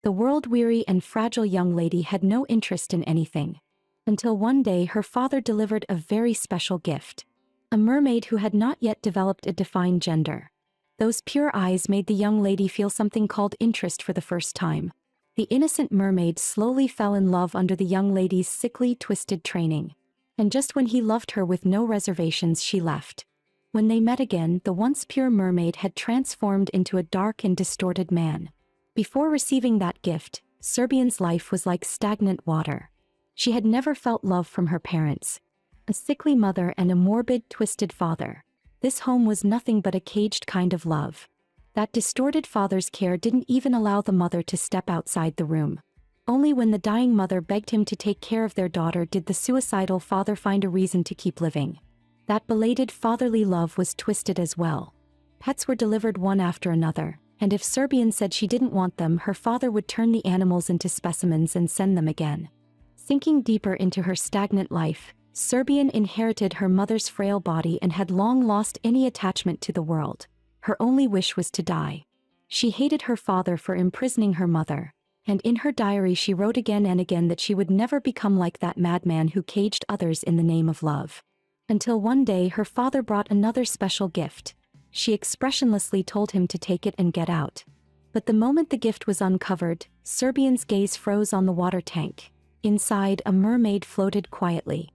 The world-weary and fragile young lady had no interest in anything. Until one day her father delivered a very special gift. A mermaid who had not yet developed a defined gender. Those pure eyes made the young lady feel something called interest for the first time. The innocent mermaid slowly fell in love under the young lady's sickly, twisted training. And just when he loved her with no reservations, she left. When they met again, the once pure mermaid had transformed into a dark and distorted man. Before receiving that gift, Serbian's life was like stagnant water. She had never felt love from her parents. A sickly mother and a morbid, twisted father. This home was nothing but a caged kind of love. That distorted father's care didn't even allow the mother to step outside the room. Only when the dying mother begged him to take care of their daughter did the suicidal father find a reason to keep living. That belated fatherly love was twisted as well. Pets were delivered one after another, and if Serbian said she didn't want them, her father would turn the animals into specimens and send them again. Sinking deeper into her stagnant life, Serbian inherited her mother's frail body and had long lost any attachment to the world. Her only wish was to die. She hated her father for imprisoning her mother, and in her diary she wrote again and again that she would never become like that madman who caged others in the name of love. Until one day her father brought another special gift. She expressionlessly told him to take it and get out. But the moment the gift was uncovered, Serbian's gaze froze on the water tank. Inside, a mermaid floated quietly.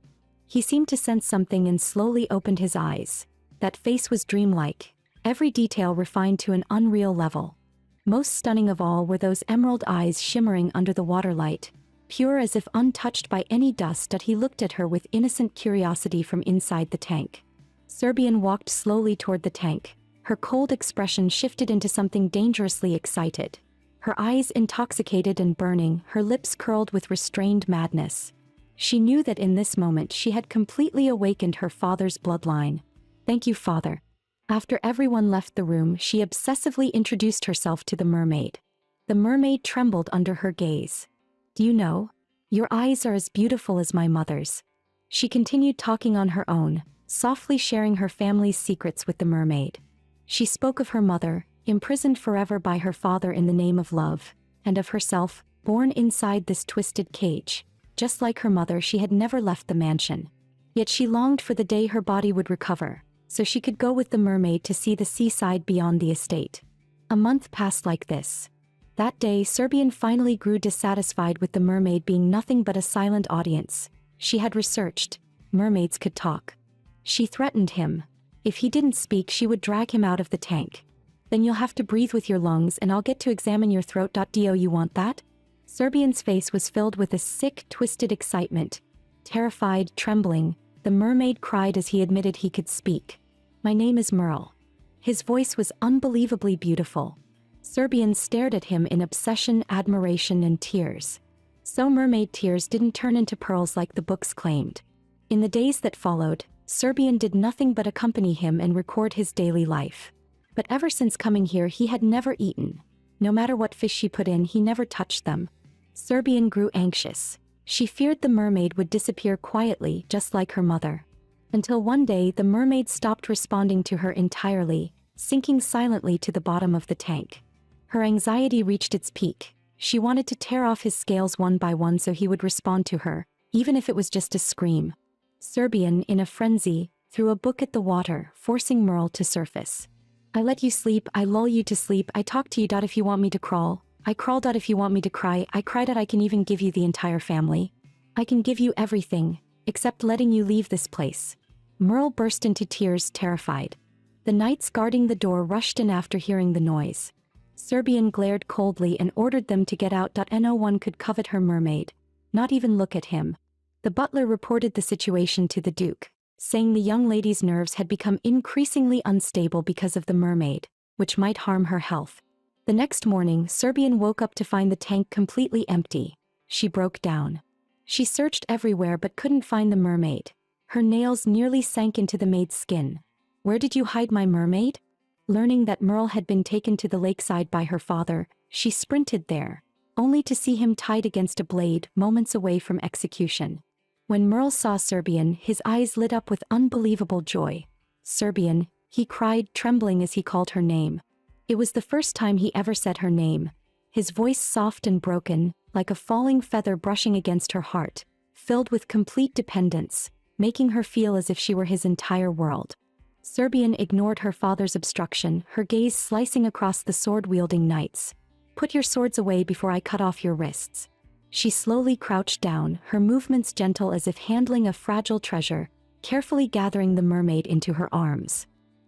He seemed to sense something and slowly opened his eyes. That face was dreamlike, every detail refined to an unreal level. Most stunning of all were those emerald eyes shimmering under the waterlight, pure as if untouched by any dust. That he looked at her with innocent curiosity from inside the tank. Serbian walked slowly toward the tank. Her cold expression shifted into something dangerously excited. Her eyes intoxicated and burning, her lips curled with restrained madness. She knew that in this moment she had completely awakened her father's bloodline. "Thank you, father." After everyone left the room, she obsessively introduced herself to the mermaid. The mermaid trembled under her gaze. "Do you know? Your eyes are as beautiful as my mother's." She continued talking on her own, softly sharing her family's secrets with the mermaid. She spoke of her mother, imprisoned forever by her father in the name of love, and of herself, born inside this twisted cage. Just like her mother, she had never left the mansion. Yet she longed for the day her body would recover, so she could go with the mermaid to see the seaside beyond the estate. A month passed like this. That day, Serbian finally grew dissatisfied with the mermaid being nothing but a silent audience. She had researched. Mermaids could talk. She threatened him. If he didn't speak, she would drag him out of the tank. "Then you'll have to breathe with your lungs and I'll get to examine your throat. Do you want that?" Serbian's face was filled with a sick, twisted excitement. Terrified, trembling, the mermaid cried as he admitted he could speak. "My name is Merle." His voice was unbelievably beautiful. Serbian stared at him in obsession, admiration, and tears. So mermaid tears didn't turn into pearls like the books claimed. In the days that followed, Serbian did nothing but accompany him and record his daily life. But ever since coming here, he had never eaten. No matter what fish she put in, he never touched them. Serbian grew anxious. She feared the mermaid would disappear quietly, just like her mother. Until one day the mermaid stopped responding to her entirely, sinking silently to the bottom of the tank. Her anxiety reached its peak. She wanted to tear off his scales one by one so he would respond to her, even if it was just a scream. Serbian, in a frenzy, threw a book at the water, forcing Merle to surface. "I let you sleep, I lull you to sleep, I talk to you. If you want me to crawl, I crawl. If you want me to cry, I cry. I can even give you the entire family. I can give you everything, except letting you leave this place." Merle burst into tears, terrified. The knights guarding the door rushed in after hearing the noise. Serbian glared coldly and ordered them to get out. No one could covet her mermaid, not even look at him. The butler reported the situation to the Duke, saying the young lady's nerves had become increasingly unstable because of the mermaid, which might harm her health. The next morning, Serbian woke up to find the tank completely empty. She broke down. She searched everywhere but couldn't find the mermaid. Her nails nearly sank into the maid's skin. "Where did you hide my mermaid?" Learning that Merle had been taken to the lakeside by her father, she sprinted there, only to see him tied against a blade, moments away from execution. When Merle saw Serbian, his eyes lit up with unbelievable joy. "Serbian," he cried, trembling as he called her name. It was the first time he ever said her name. his voice soft and broken, like a falling feather brushing against her heart, filled with complete dependence, making her feel as if she were his entire world. Serbian ignored her father's obstruction, her gaze slicing across the sword-wielding knights. "Put your swords away before I cut off your wrists." She slowly crouched down, her movements gentle as if handling a fragile treasure, carefully gathering the mermaid into her arms.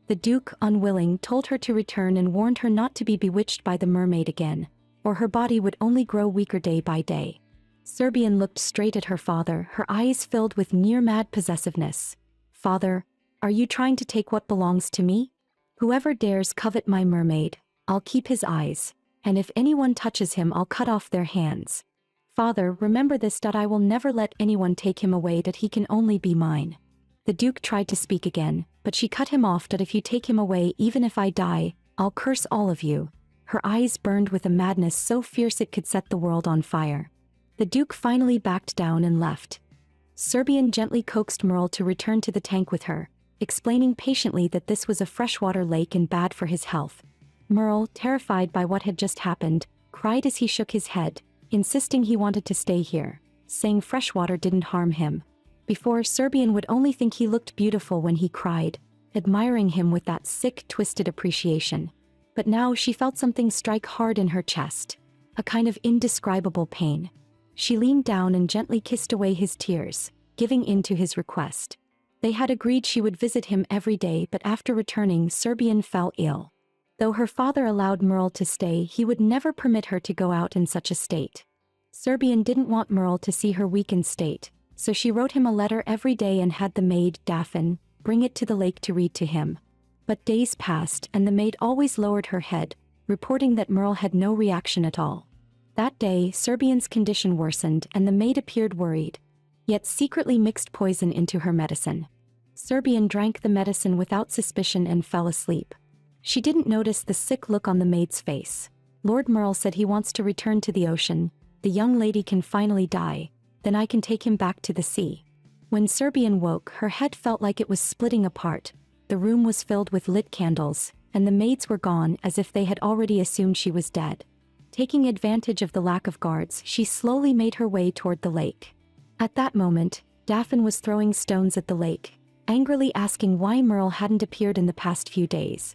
The Duke, unwilling, told her to return and warned her not to be bewitched by the mermaid again, or her body would only grow weaker day by day. Serbian looked straight at her father, her eyes filled with near-mad possessiveness. "Father, are you trying to take what belongs to me? Whoever dares covet my mermaid, I'll keep his eyes, and if anyone touches him I'll cut off their hands. Father, remember this, that I will never let anyone take him away, that he can only be mine." The Duke tried to speak again, but she cut him off. "That if you take him away, even if I die, I'll curse all of you." Her eyes burned with a madness so fierce it could set the world on fire. The Duke finally backed down and left. Serbian gently coaxed Merle to return to the tank with her, explaining patiently that this was a freshwater lake and bad for his health. Merle, terrified by what had just happened, cried as he shook his head, insisting he wanted to stay here, saying freshwater didn't harm him. Before, Serbian would only think he looked beautiful when he cried, admiring him with that sick, twisted appreciation. But now she felt something strike hard in her chest, a kind of indescribable pain. She leaned down and gently kissed away his tears, giving in to his request. They had agreed she would visit him every day, but after returning, Serbian fell ill. Though her father allowed Merle to stay, he would never permit her to go out in such a state. Serbian didn't want Merle to see her weakened state, so she wrote him a letter every day and had the maid, Daphne, bring it to the lake to read to him. But days passed, and the maid always lowered her head, reporting that Merle had no reaction at all. That day, Serbian's condition worsened and the maid appeared worried, yet secretly mixed poison into her medicine. Serbian drank the medicine without suspicion and fell asleep. She didn't notice the sick look on the maid's face. Lord Merle said he wants to return to the ocean. The young lady can finally die, then I can take him back to the sea. When Serbian woke, her head felt like it was splitting apart. The room was filled with lit candles, and the maids were gone as if they had already assumed she was dead. Taking advantage of the lack of guards, she slowly made her way toward the lake. At that moment, Daphne was throwing stones at the lake, angrily asking why Merle hadn't appeared in the past few days.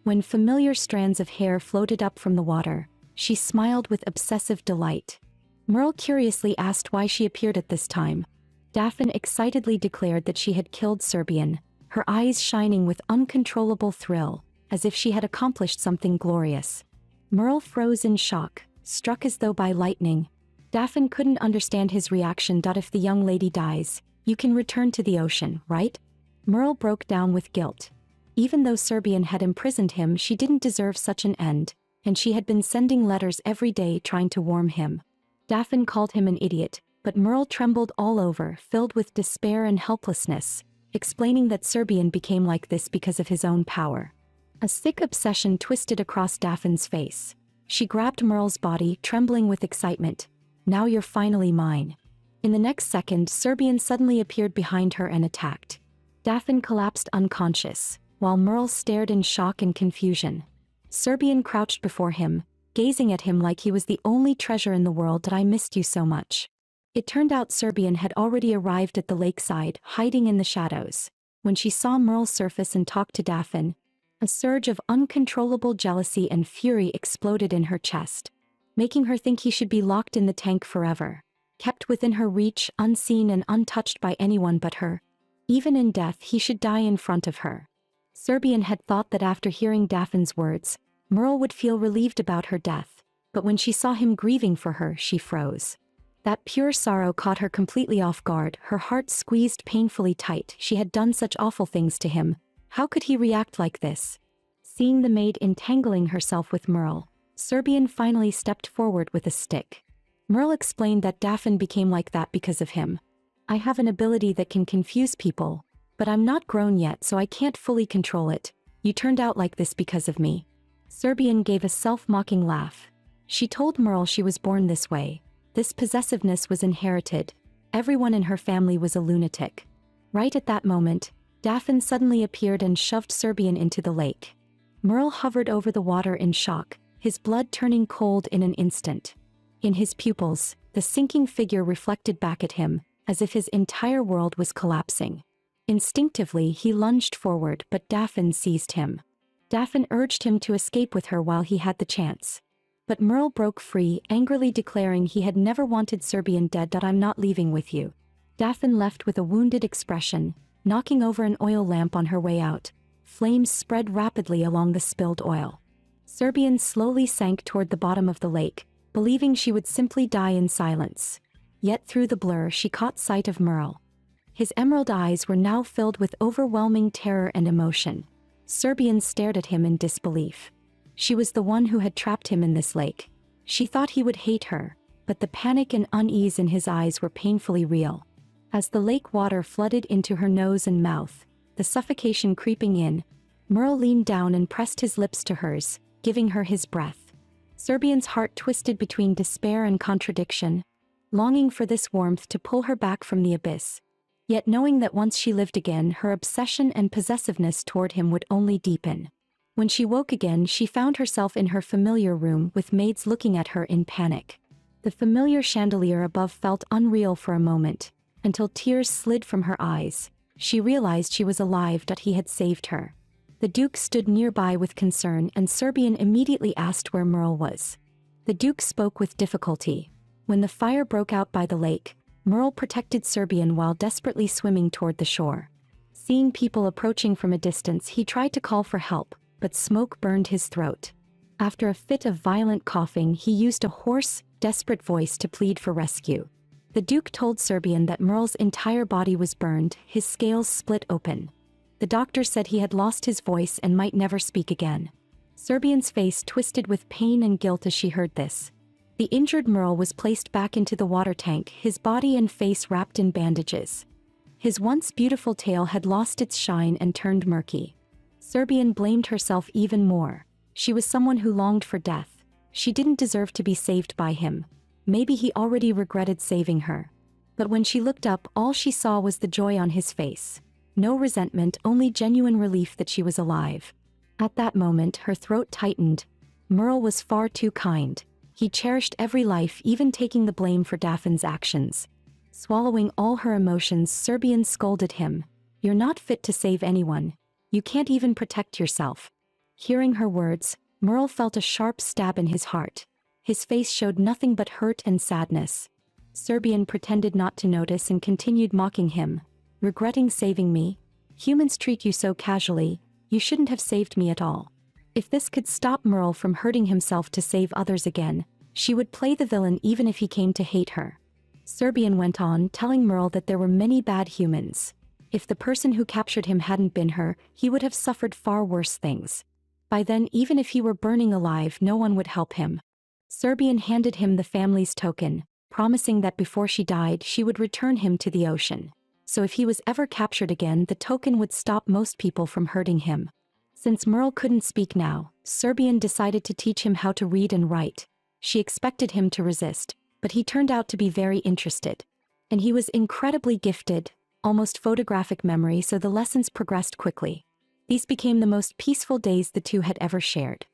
When familiar strands of hair floated up from the water, she smiled with obsessive delight. Merle curiously asked why she appeared at this time. Daphne excitedly declared that she had killed Serbian, her eyes shining with uncontrollable thrill, as if she had accomplished something glorious. Merle froze in shock, struck as though by lightning. Daphne couldn't understand his reaction. "If the young lady dies, you can return to the ocean, right?" Merle broke down with guilt. Even though Serbian had imprisoned him, she didn't deserve such an end, and she had been sending letters every day trying to warn him. Daphne called him an idiot, but Merle trembled all over, filled with despair and helplessness, explaining that Serbian became like this because of his own power. A sick obsession twisted across Daphne's face. She grabbed Merle's body, trembling with excitement. "Now you're finally mine." In the next second, Serbian suddenly appeared behind her and attacked. Daphne collapsed unconscious, while Merle stared in shock and confusion. Serbian crouched before him, gazing at him like he was the only treasure in the world. "That I missed you so much." It turned out Serbian had already arrived at the lakeside, hiding in the shadows. When she saw Merle surface and talk to Daphne, a surge of uncontrollable jealousy and fury exploded in her chest, making her think he should be locked in the tank forever, kept within her reach, unseen and untouched by anyone but her. Even in death, he should die in front of her. Serbian had thought that after hearing Daphne's words, Merle would feel relieved about her death, but when she saw him grieving for her, she froze. That pure sorrow caught her completely off guard, her heart squeezed painfully tight. She had done such awful things to him. How could he react like this? Seeing the maid entangling herself with Merle, Serbian finally stepped forward with a stick. Merle explained that Daphne became like that because of him. "I have an ability that can confuse people, but I'm not grown yet, so I can't fully control it. You turned out like this because of me." Serbian gave a self-mocking laugh. She told Merle she was born this way. This possessiveness was inherited. Everyone in her family was a lunatic. Right at that moment, Daphne suddenly appeared and shoved Serbian into the lake. Merle hovered over the water in shock, his blood turning cold in an instant. In his pupils, the sinking figure reflected back at him, as if his entire world was collapsing. Instinctively, he lunged forward, but Daphne seized him. Daphne urged him to escape with her while he had the chance. But Merle broke free, angrily declaring he had never wanted Serbian dead. "I'm not leaving with you." Daphne left with a wounded expression, knocking over an oil lamp on her way out. Flames spread rapidly along the spilled oil. Serbian slowly sank toward the bottom of the lake, believing she would simply die in silence. Yet through the blur she caught sight of Merle. His emerald eyes were now filled with overwhelming terror and emotion. Serbian stared at him in disbelief. She was the one who had trapped him in this lake. She thought he would hate her, but the panic and unease in his eyes were painfully real. As the lake water flooded into her nose and mouth, the suffocation creeping in, Merle leaned down and pressed his lips to hers, giving her his breath. Serbian's heart twisted between despair and contradiction, longing for this warmth to pull her back from the abyss, yet knowing that once she lived again, her obsession and possessiveness toward him would only deepen. When she woke again, she found herself in her familiar room with maids looking at her in panic. The familiar chandelier above felt unreal for a moment, until tears slid from her eyes. She realized she was alive, that he had saved her. The Duke stood nearby with concern, and Serbian immediately asked where Merle was. The Duke spoke with difficulty. When the fire broke out by the lake, Merle protected Serbian while desperately swimming toward the shore. Seeing people approaching from a distance, he tried to call for help, but smoke burned his throat. After a fit of violent coughing, he used a hoarse, desperate voice to plead for rescue. The Duke told Serbian that Merle's entire body was burned, his scales split open. The doctor said he had lost his voice and might never speak again. Serbian's face twisted with pain and guilt as she heard this. The injured Merle was placed back into the water tank, his body and face wrapped in bandages. His once beautiful tail had lost its shine and turned murky. Serbian blamed herself even more. She was someone who longed for death. She didn't deserve to be saved by him. Maybe he already regretted saving her. But when she looked up, all she saw was the joy on his face. No resentment, only genuine relief that she was alive. At that moment, her throat tightened. Merle was far too kind. He cherished every life, even taking the blame for Daphne's actions. Swallowing all her emotions, Serbian scolded him. "You're not fit to save anyone. You can't even protect yourself." Hearing her words, Merle felt a sharp stab in his heart. His face showed nothing but hurt and sadness. Serbian pretended not to notice and continued mocking him. "Regretting saving me? Humans treat you so casually, you shouldn't have saved me at all." If this could stop Merle from hurting himself to save others again, she would play the villain even if he came to hate her. Serbian went on, telling Merle that there were many bad humans. If the person who captured him hadn't been her, he would have suffered far worse things. By then, even if he were burning alive, no one would help him. Serbian handed him the family's token, promising that before she died, she would return him to the ocean. So if he was ever captured again, the token would stop most people from hurting him. Since Merle couldn't speak now, Serbian decided to teach him how to read and write. She expected him to resist, but he turned out to be very interested. And he was incredibly gifted, almost photographic memory, so the lessons progressed quickly. These became the most peaceful days the two had ever shared.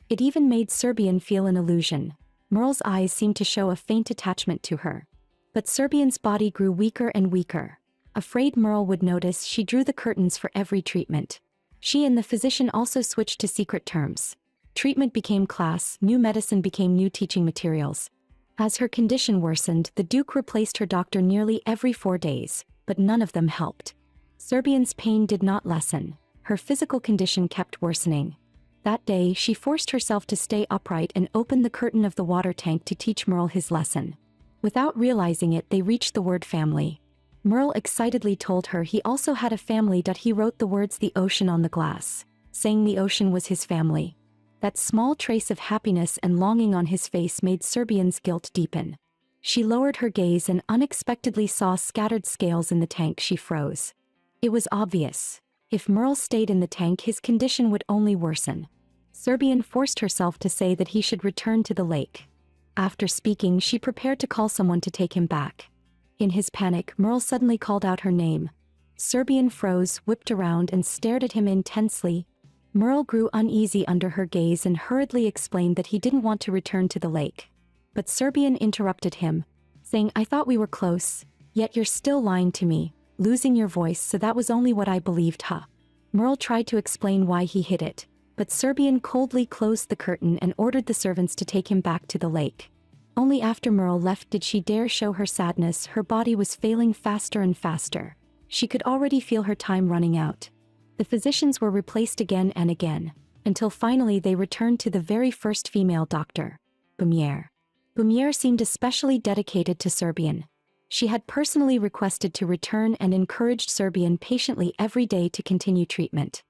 It even made Serbian feel an illusion. Merle's eyes seemed to show a faint attachment to her. But Serbian's body grew weaker and weaker. Afraid Merle would notice, she drew the curtains for every treatment. She and the physician also switched to secret terms. Treatment became class, new medicine became new teaching materials. As her condition worsened, the Duke replaced her doctor nearly every 4 days, but none of them helped. Serbian's pain did not lessen. Her physical condition kept worsening. That day, she forced herself to stay upright and opened the curtain of the water tank to teach Merle his lesson. Without realizing it, they reached the word family. Merle excitedly told her he also had a family. He wrote the words "the ocean" on the glass, saying the ocean was his family. That small trace of happiness and longing on his face made Serbian's guilt deepen. She lowered her gaze and unexpectedly saw scattered scales in the tank. She froze. It was obvious. If Merle stayed in the tank, his condition would only worsen. Serbian forced herself to say that he should return to the lake. After speaking, she prepared to call someone to take him back. In his panic, Merle suddenly called out her name. Serbian froze, whipped around, and stared at him intensely. Merle grew uneasy under her gaze and hurriedly explained that he didn't want to return to the lake. But Serbian interrupted him, saying, "I thought we were close, yet you're still lying to me, losing your voice, so that was only what I believed, huh?" Merle tried to explain why he hid it, but Serbian coldly closed the curtain and ordered the servants to take him back to the lake. Only after Merle left did she dare show her sadness. Her body was failing faster and faster. She could already feel her time running out. The physicians were replaced again and again, until finally they returned to the very first female doctor, Bumier. Bumier seemed especially dedicated to Serbian. She had personally requested to return and encouraged Serbian patiently every day to continue treatment.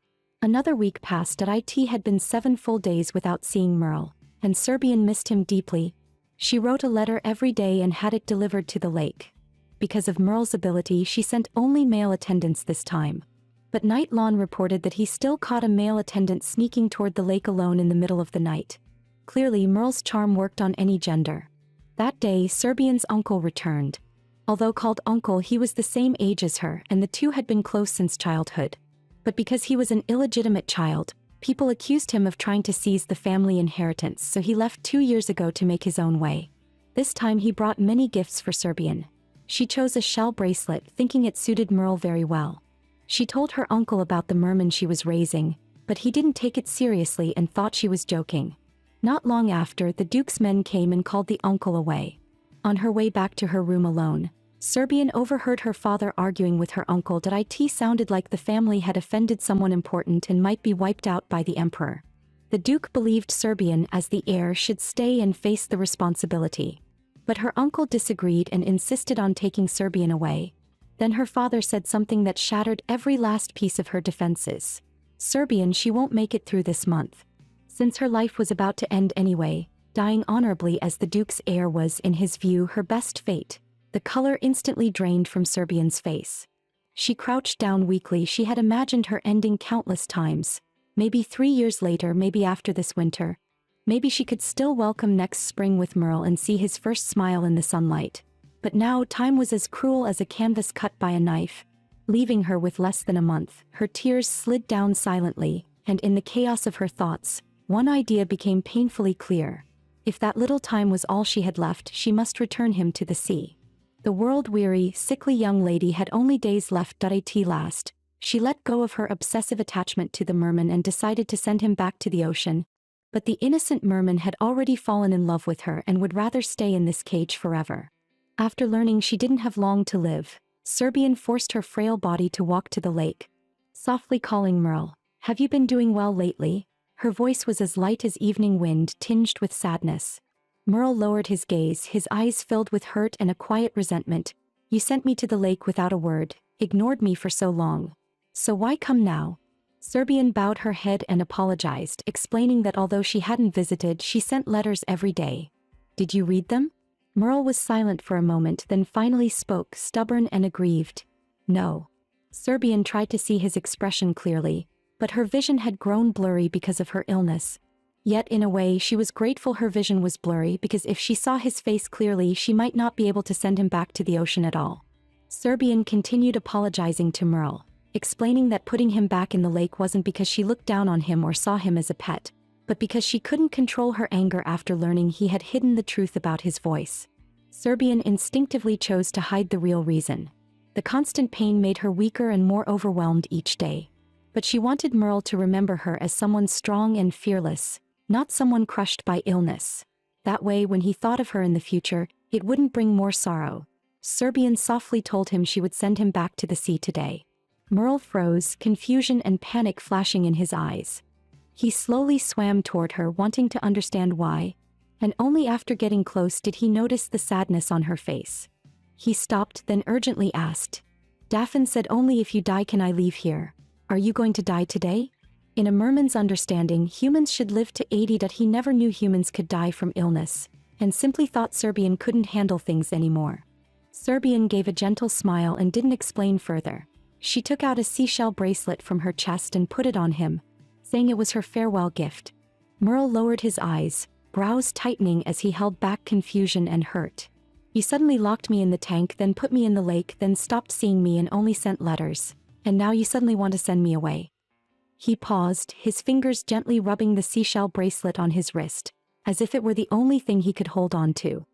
Another week passed. It had been 7 full days without seeing Merle, and Serbian missed him deeply. She wrote a letter every day and had it delivered to the lake. Because of Merle's ability, she sent only male attendants this time. But Night Lawn reported that he still caught a male attendant sneaking toward the lake alone in the middle of the night. Clearly, Merle's charm worked on any gender. That day, Serbian's uncle returned. Although called uncle, he was the same age as her, and the two had been close since childhood. But because he was an illegitimate child, people accused him of trying to seize the family inheritance, so he left 2 years ago to make his own way. This time he brought many gifts for Serbian. She chose a shell bracelet, thinking it suited Merle very well. She told her uncle about the merman she was raising, but he didn't take it seriously and thought she was joking. Not long after, the Duke's men came and called the uncle away. On her way back to her room alone, Serbian overheard her father arguing with her uncle that it sounded like the family had offended someone important and might be wiped out by the emperor. The Duke believed Serbian, as the heir, should stay and face the responsibility. But her uncle disagreed and insisted on taking Serbian away. Then her father said something that shattered every last piece of her defenses. "Serbian, she won't make it through this month." Since her life was about to end anyway, dying honorably as the Duke's heir was, in his view, her best fate. The color instantly drained from Serbian's face. She crouched down weakly. She had imagined her ending countless times. Maybe 3 years later, maybe after this winter. Maybe she could still welcome next spring with Merle and see his first smile in the sunlight. But now time was as cruel as a canvas cut by a knife. Leaving her with less than a month, her tears slid down silently, and in the chaos of her thoughts, one idea became painfully clear. If that little time was all she had left, she must return him to the sea. The world-weary, sickly young lady had only days left. At last, she let go of her obsessive attachment to the merman and decided to send him back to the ocean. But the innocent merman had already fallen in love with her and would rather stay in this cage forever. After learning she didn't have long to live, Serbian forced her frail body to walk to the lake, softly calling Merle. "Have you been doing well lately?" Her voice was as light as evening wind, tinged with sadness. Merle lowered his gaze, his eyes filled with hurt and a quiet resentment. "You sent me to the lake without a word, ignored me for so long. So why come now?" Serbian bowed her head and apologized, explaining that although she hadn't visited, she sent letters every day. "Did you read them?" Merle was silent for a moment, then finally spoke, stubborn and aggrieved. "No." Serbian tried to see his expression clearly, but her vision had grown blurry because of her illness. Yet in a way she was grateful her vision was blurry, because if she saw his face clearly she might not be able to send him back to the ocean at all. Serbian continued apologizing to Merle, explaining that putting him back in the lake wasn't because she looked down on him or saw him as a pet, but because she couldn't control her anger after learning he had hidden the truth about his voice. Serbian instinctively chose to hide the real reason. The constant pain made her weaker and more overwhelmed each day. But she wanted Merle to remember her as someone strong and fearless, not someone crushed by illness. That way, when he thought of her in the future, it wouldn't bring more sorrow. Serbian softly told him she would send him back to the sea today. Merle froze, confusion and panic flashing in his eyes. He slowly swam toward her, wanting to understand why, and only after getting close did he notice the sadness on her face. He stopped, then urgently asked, "Daphne said only if you die can I leave here. Are you going to die today?" In a merman's understanding, humans should live to 80. He never knew humans could die from illness, and simply thought Serbian couldn't handle things anymore. Serbian gave a gentle smile and didn't explain further. She took out a seashell bracelet from her chest and put it on him, saying it was her farewell gift. Merle lowered his eyes, brows tightening as he held back confusion and hurt. "You suddenly locked me in the tank, then put me in the lake, then stopped seeing me and only sent letters. And now you suddenly want to send me away." He paused, his fingers gently rubbing the seashell bracelet on his wrist, as if it were the only thing he could hold on to.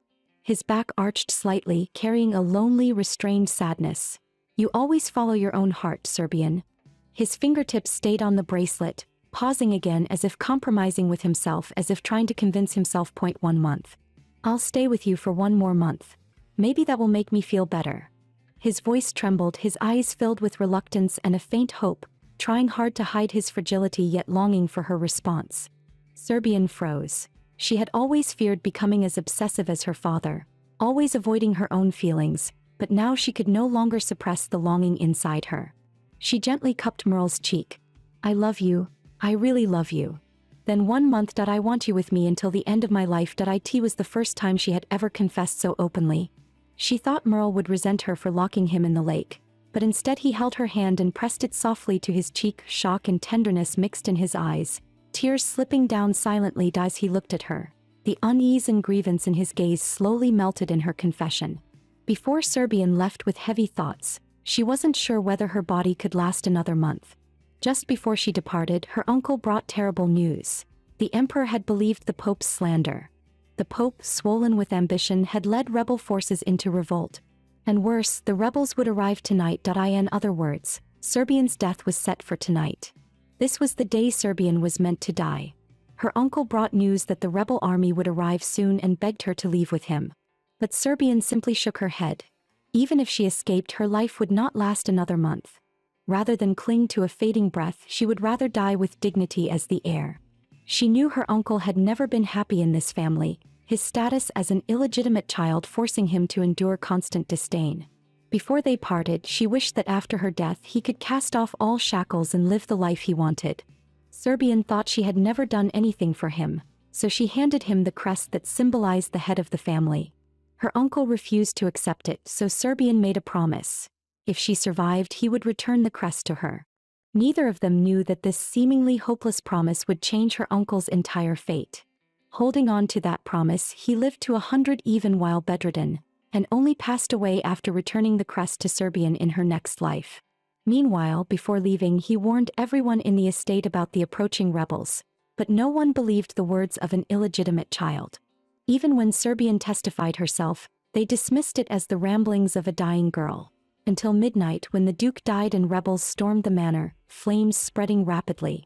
His back arched slightly, carrying a lonely, restrained sadness. You always follow your own heart, Serbian. His fingertips stayed on the bracelet, pausing again as if compromising with himself, as if trying to convince himself. 1 month. I'll stay with you for 1 more month. Maybe that will make me feel better. His voice trembled, his eyes filled with reluctance and a faint hope, trying hard to hide his fragility yet longing for her response. Serbian froze. She had always feared becoming as obsessive as her father, always avoiding her own feelings, but now she could no longer suppress the longing inside her. She gently cupped Merle's cheek. I love you, I really love you. Then 1 month. I want you with me until the end of my life. It was the first time she had ever confessed so openly. She thought Merle would resent her for locking him in the lake, but instead he held her hand and pressed it softly to his cheek. Shock and tenderness mixed in his eyes, tears slipping down silently as he looked at her. The unease and grievance in his gaze slowly melted in her confession. Before Serbian left with heavy thoughts, she wasn't sure whether her body could last another month. Just before she departed, her uncle brought terrible news. The emperor had believed the pope's slander. The pope, swollen with ambition, had led rebel forces into revolt. And worse, the rebels would arrive tonight. In other words, Serbian's death was set for tonight. This was the day Serbian was meant to die. Her uncle brought news that the rebel army would arrive soon and begged her to leave with him. But Serbian simply shook her head. Even if she escaped, her life would not last another month. Rather than cling to a fading breath, she would rather die with dignity as the heir. She knew her uncle had never been happy in this family, his status as an illegitimate child forcing him to endure constant disdain. Before they parted, she wished that after her death he could cast off all shackles and live the life he wanted. Serbian thought she had never done anything for him, so she handed him the crest that symbolized the head of the family. Her uncle refused to accept it, so Serbian made a promise. If she survived, he would return the crest to her. Neither of them knew that this seemingly hopeless promise would change her uncle's entire fate. Holding on to that promise, he lived to 100 even while bedridden, and only passed away after returning the crest to Serbian in her next life. Meanwhile, before leaving, he warned everyone in the estate about the approaching rebels, but no one believed the words of an illegitimate child. Even when Serbian testified herself, they dismissed it as the ramblings of a dying girl. Until midnight, when the Duke died and rebels stormed the manor, flames spreading rapidly.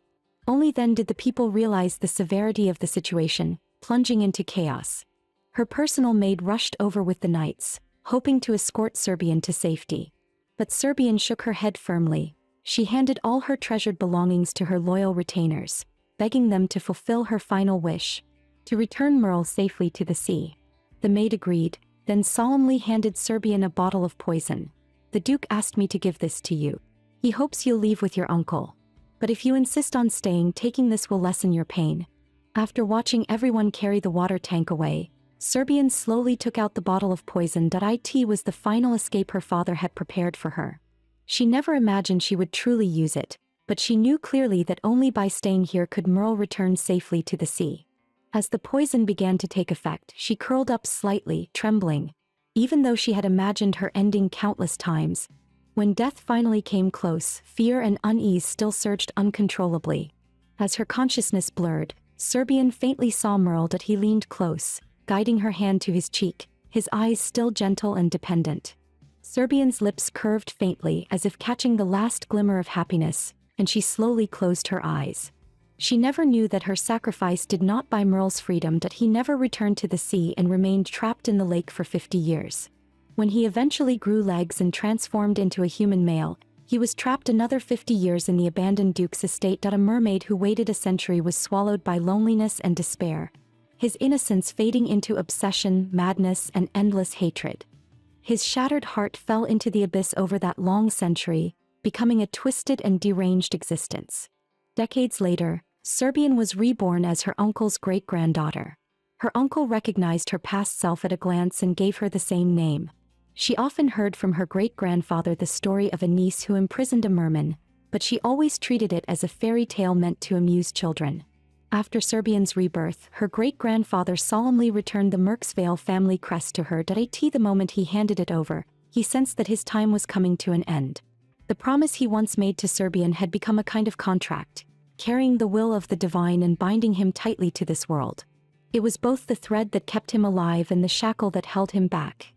Only then did the people realize the severity of the situation, plunging into chaos. Her personal maid rushed over with the knights, hoping to escort Serbian to safety. But Serbian shook her head firmly. She handed all her treasured belongings to her loyal retainers, begging them to fulfill her final wish, to return Merle safely to the sea. The maid agreed, then solemnly handed Serbian a bottle of poison. The Duke asked me to give this to you. He hopes you'll leave with your uncle. But if you insist on staying, taking this will lessen your pain. After watching everyone carry the water tank away, Serbian slowly took out the bottle of poison. It was the final escape her father had prepared for her. She never imagined she would truly use it, but she knew clearly that only by staying here could Merle return safely to the sea. As the poison began to take effect, she curled up slightly, trembling. Even though she had imagined her ending countless times, when death finally came close, fear and unease still surged uncontrollably. As her consciousness blurred, Serbian faintly saw Merle. He leaned close, guiding her hand to his cheek, his eyes still gentle and dependent. Serbian's lips curved faintly as if catching the last glimmer of happiness, and she slowly closed her eyes. She never knew that her sacrifice did not buy Merle's freedom. He never returned to the sea and remained trapped in the lake for 50 years. When he eventually grew legs and transformed into a human male, he was trapped another 50 years in the abandoned Duke's estate. A mermaid who waited a century was swallowed by loneliness and despair, his innocence fading into obsession, madness, and endless hatred. His shattered heart fell into the abyss over that long century, becoming a twisted and deranged existence. Decades later, Serbian was reborn as her uncle's great-granddaughter. Her uncle recognized her past self at a glance and gave her the same name. She often heard from her great-grandfather the story of a niece who imprisoned a merman, but she always treated it as a fairy tale meant to amuse children. After Serbian's rebirth, her great-grandfather solemnly returned the Merksvale family crest to her. The moment he handed it over, he sensed that his time was coming to an end. The promise he once made to Serbian had become a kind of contract. carrying the will of the divine and binding him tightly to this world. It was both the thread that kept him alive and the shackle that held him back.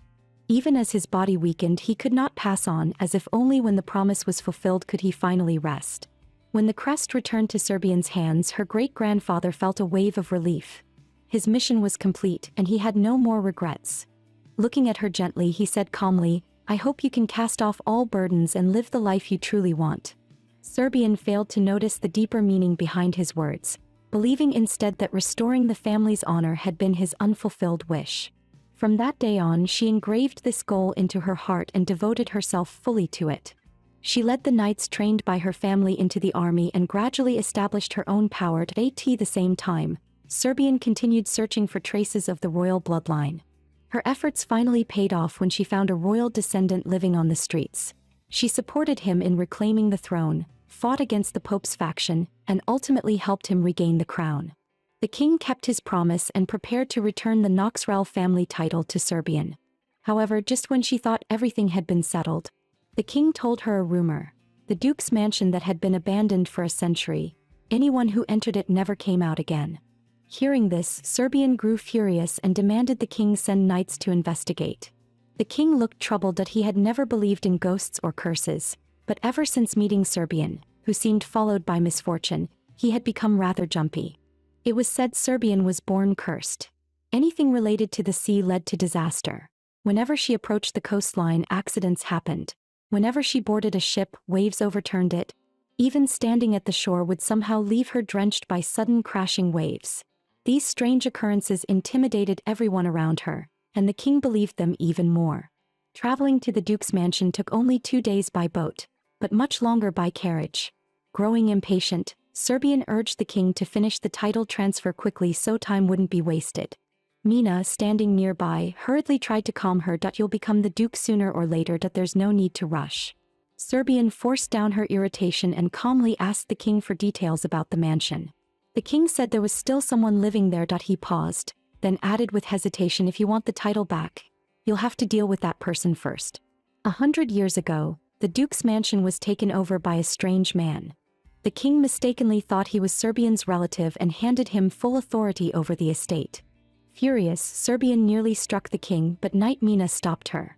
Even as his body weakened, he could not pass on, as if only when the promise was fulfilled could he finally rest. When the crest returned to Serbian's hands, her great-grandfather felt a wave of relief. His mission was complete, and he had no more regrets. Looking at her gently, he said calmly, "I hope you can cast off all burdens and live the life you truly want." Serbian failed to notice the deeper meaning behind his words, believing instead that restoring the family's honor had been his unfulfilled wish. From that day on, she engraved this goal into her heart and devoted herself fully to it. She led the knights trained by her family into the army and gradually established her own power. At the same time, Serbian continued searching for traces of the royal bloodline. Her efforts finally paid off when she found a royal descendant living on the streets. She supported him in reclaiming the throne, fought against the Pope's faction, and ultimately helped him regain the crown. The king kept his promise and prepared to return the Knoxrell family title to Serbian. However, just when she thought everything had been settled, the king told her a rumor. The duke's mansion that had been abandoned for a century, anyone who entered it never came out again. Hearing this, Serbian grew furious and demanded the king send knights to investigate. The king looked troubled that he had never believed in ghosts or curses, but ever since meeting Serbian, who seemed followed by misfortune, he had become rather jumpy. It was said Serbian was born cursed. Anything related to the sea led to disaster. Whenever she approached the coastline, accidents happened. Whenever she boarded a ship, waves overturned it. Even standing at the shore would somehow leave her drenched by sudden crashing waves. These strange occurrences intimidated everyone around her, and the king believed them even more. Traveling to the duke's mansion took only 2 days by boat, but much longer by carriage. Growing impatient, Serbian urged the king to finish the title transfer quickly so time wouldn't be wasted. Mina, standing nearby, hurriedly tried to calm her. "You'll become the duke sooner or later. There's no need to rush." Serbian forced down her irritation and calmly asked the king for details about the mansion. The king said there was still someone living there. He paused, then added with hesitation, "If you want the title back, you'll have to deal with that person first." 100 years ago, the duke's mansion was taken over by a strange man. The king mistakenly thought he was Serbian's relative and handed him full authority over the estate. Furious, Serbian nearly struck the king, but Knight Mina stopped her.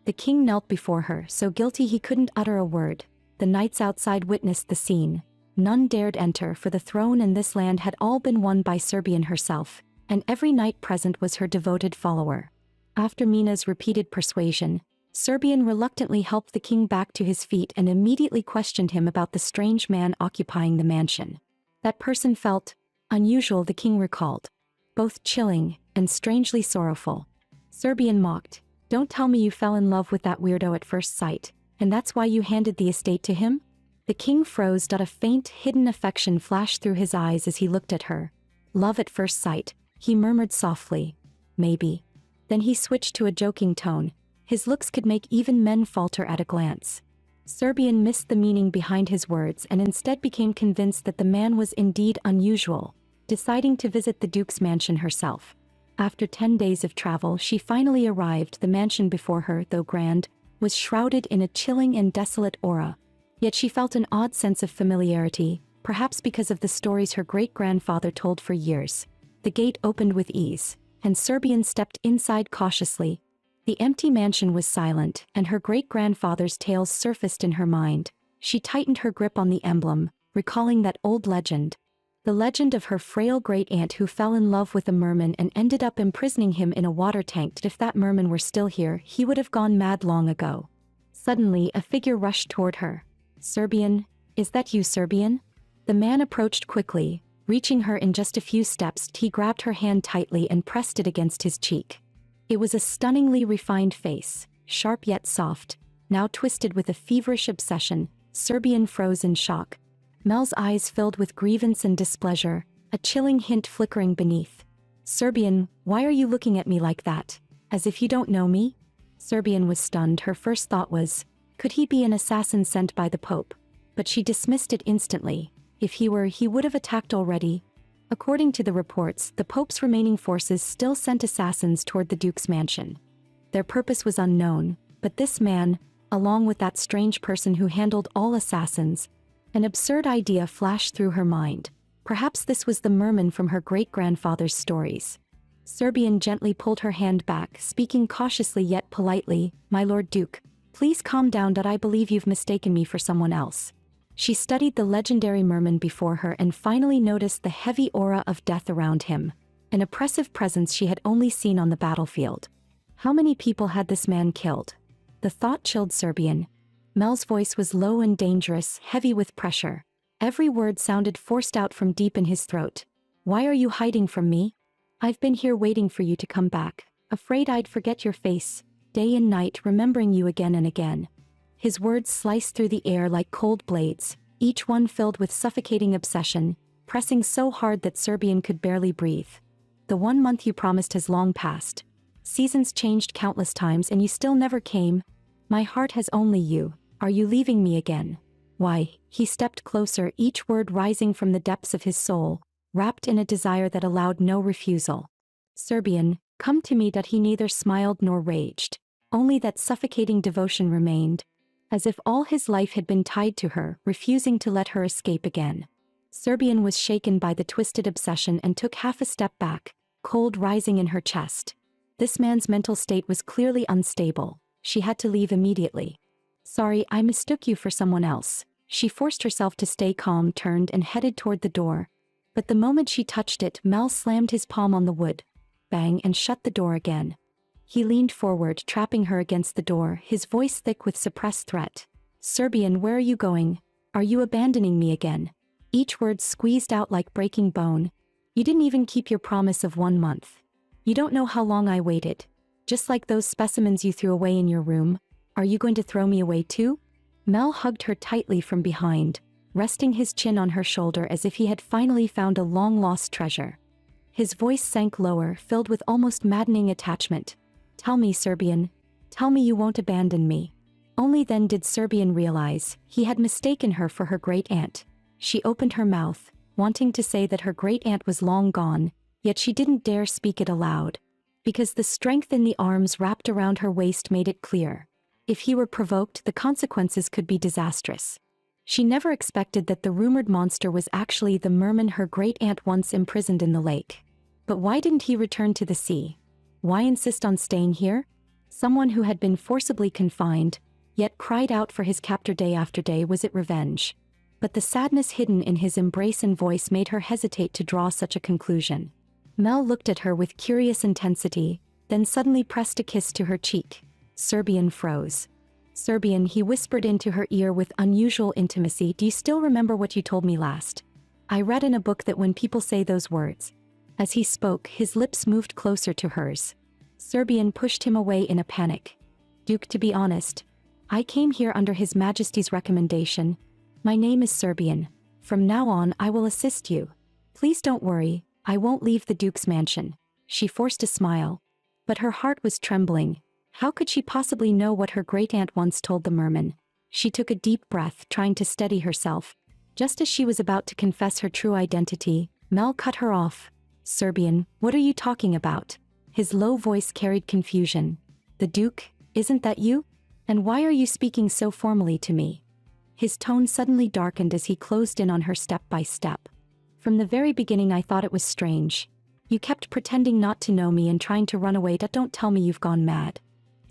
The king knelt before her, so guilty he couldn't utter a word. The knights outside witnessed the scene. None dared enter, for the throne and this land had all been won by Serbian herself, and every knight present was her devoted follower. After Mina's repeated persuasion, Serbian reluctantly helped the king back to his feet and immediately questioned him about the strange man occupying the mansion. That person felt unusual, the king recalled. Both chilling and strangely sorrowful. Serbian mocked, "Don't tell me you fell in love with that weirdo at first sight, and that's why you handed the estate to him?" The king froze. A faint, hidden affection flashed through his eyes as he looked at her. "Love at first sight," he murmured softly. "Maybe." Then he switched to a joking tone. His looks could make even men falter at a glance. Serbian missed the meaning behind his words and instead became convinced that the man was indeed unusual, deciding to visit the duke's mansion herself. After 10 days of travel, she finally arrived. The mansion before her, though grand, was shrouded in a chilling and desolate aura. Yet she felt an odd sense of familiarity, perhaps because of the stories her great-grandfather told for years. The gate opened with ease, and Serbian stepped inside cautiously. The empty mansion was silent, and her great-grandfather's tales surfaced in her mind. She tightened her grip on the emblem, recalling that old legend. The legend of her frail great-aunt who fell in love with a merman and ended up imprisoning him in a water tank. If that merman were still here, he would have gone mad long ago. Suddenly, a figure rushed toward her. "Serbian, is that you, Serbian?" The man approached quickly, reaching her in just a few steps. He grabbed her hand tightly and pressed it against his cheek. It was a stunningly refined face, sharp yet soft, now twisted with a feverish obsession. Serbian froze in shock. Mel's eyes filled with grievance and displeasure, a chilling hint flickering beneath. "Serbian, why are you looking at me like that? As if you don't know me?" Serbian was stunned. Her first thought was, could he be an assassin sent by the Pope? But she dismissed it instantly. If he were, he would have attacked already. According to the reports, the Pope's remaining forces still sent assassins toward the Duke's mansion. Their purpose was unknown, but this man, along with that strange person who handled all assassins, An absurd idea flashed through her mind. Perhaps this was the merman from her great-grandfather's stories. Serbian gently pulled her hand back, speaking cautiously yet politely, "My Lord Duke, please calm down. I believe you've mistaken me for someone else." She studied the legendary merman before her and finally noticed the heavy aura of death around him, an oppressive presence she had only seen on the battlefield. How many people had this man killed? The thought chilled Serbian. Mel's voice was low and dangerous, heavy with pressure. Every word sounded forced out from deep in his throat. "Why are you hiding from me? I've been here waiting for you to come back, afraid I'd forget your face, day and night remembering you again and again." His words sliced through the air like cold blades, each one filled with suffocating obsession, pressing so hard that Serbian could barely breathe. "The 1 month you promised has long passed. Seasons changed countless times and you still never came. My heart has only you. Are you leaving me again?" "Why?" He stepped closer, each word rising from the depths of his soul, wrapped in a desire that allowed no refusal. "Serbian, come to me." He neither smiled nor raged. Only that suffocating devotion remained, as if all his life had been tied to her, refusing to let her escape again. Serbian was shaken by the twisted obsession and took half a step back, cold rising in her chest. This man's mental state was clearly unstable. She had to leave immediately. "Sorry, I mistook you for someone else." She forced herself to stay calm, turned and headed toward the door. But the moment she touched it, Mel slammed his palm on the wood, bang, and shut the door again. He leaned forward, trapping her against the door, his voice thick with suppressed threat. "Serbian, where are you going? Are you abandoning me again?" Each word squeezed out like breaking bone. "You didn't even keep your promise of 1 month. You don't know how long I waited. Just like those specimens you threw away in your room. Are you going to throw me away too?" Mel hugged her tightly from behind, resting his chin on her shoulder as if he had finally found a long-lost treasure. His voice sank lower, filled with almost maddening attachment. "Tell me, Serbian. Tell me you won't abandon me." Only then did Serbian realize he had mistaken her for her great-aunt. She opened her mouth, wanting to say that her great-aunt was long gone, yet she didn't dare speak it aloud, because the strength in the arms wrapped around her waist made it clear. If he were provoked, the consequences could be disastrous. She never expected that the rumored monster was actually the merman her great-aunt once imprisoned in the lake. But why didn't he return to the sea? Why insist on staying here? Someone who had been forcibly confined, yet cried out for his captor day after day. Was it revenge? But the sadness hidden in his embrace and voice made her hesitate to draw such a conclusion. Mel looked at her with curious intensity, then suddenly pressed a kiss to her cheek. Serbian froze. "Serbian," he whispered into her ear with unusual intimacy, "do you still remember what you told me last? I read in a book that when people say those words." As he spoke, his lips moved closer to hers. Serbian pushed him away in a panic. "Duke, to be honest, I came here under His Majesty's recommendation. My name is Serbian. From now on, I will assist you. Please don't worry, I won't leave the Duke's mansion." She forced a smile, but her heart was trembling. How could she possibly know what her great-aunt once told the merman? She took a deep breath, trying to steady herself. Just as she was about to confess her true identity, Mel cut her off. "Serbian, what are you talking about?" His low voice carried confusion. "The Duke, isn't that you? And why are you speaking so formally to me?" His tone suddenly darkened as he closed in on her step by step. "From the very beginning I thought it was strange. You kept pretending not to know me and trying to run away. Don't tell me you've gone mad."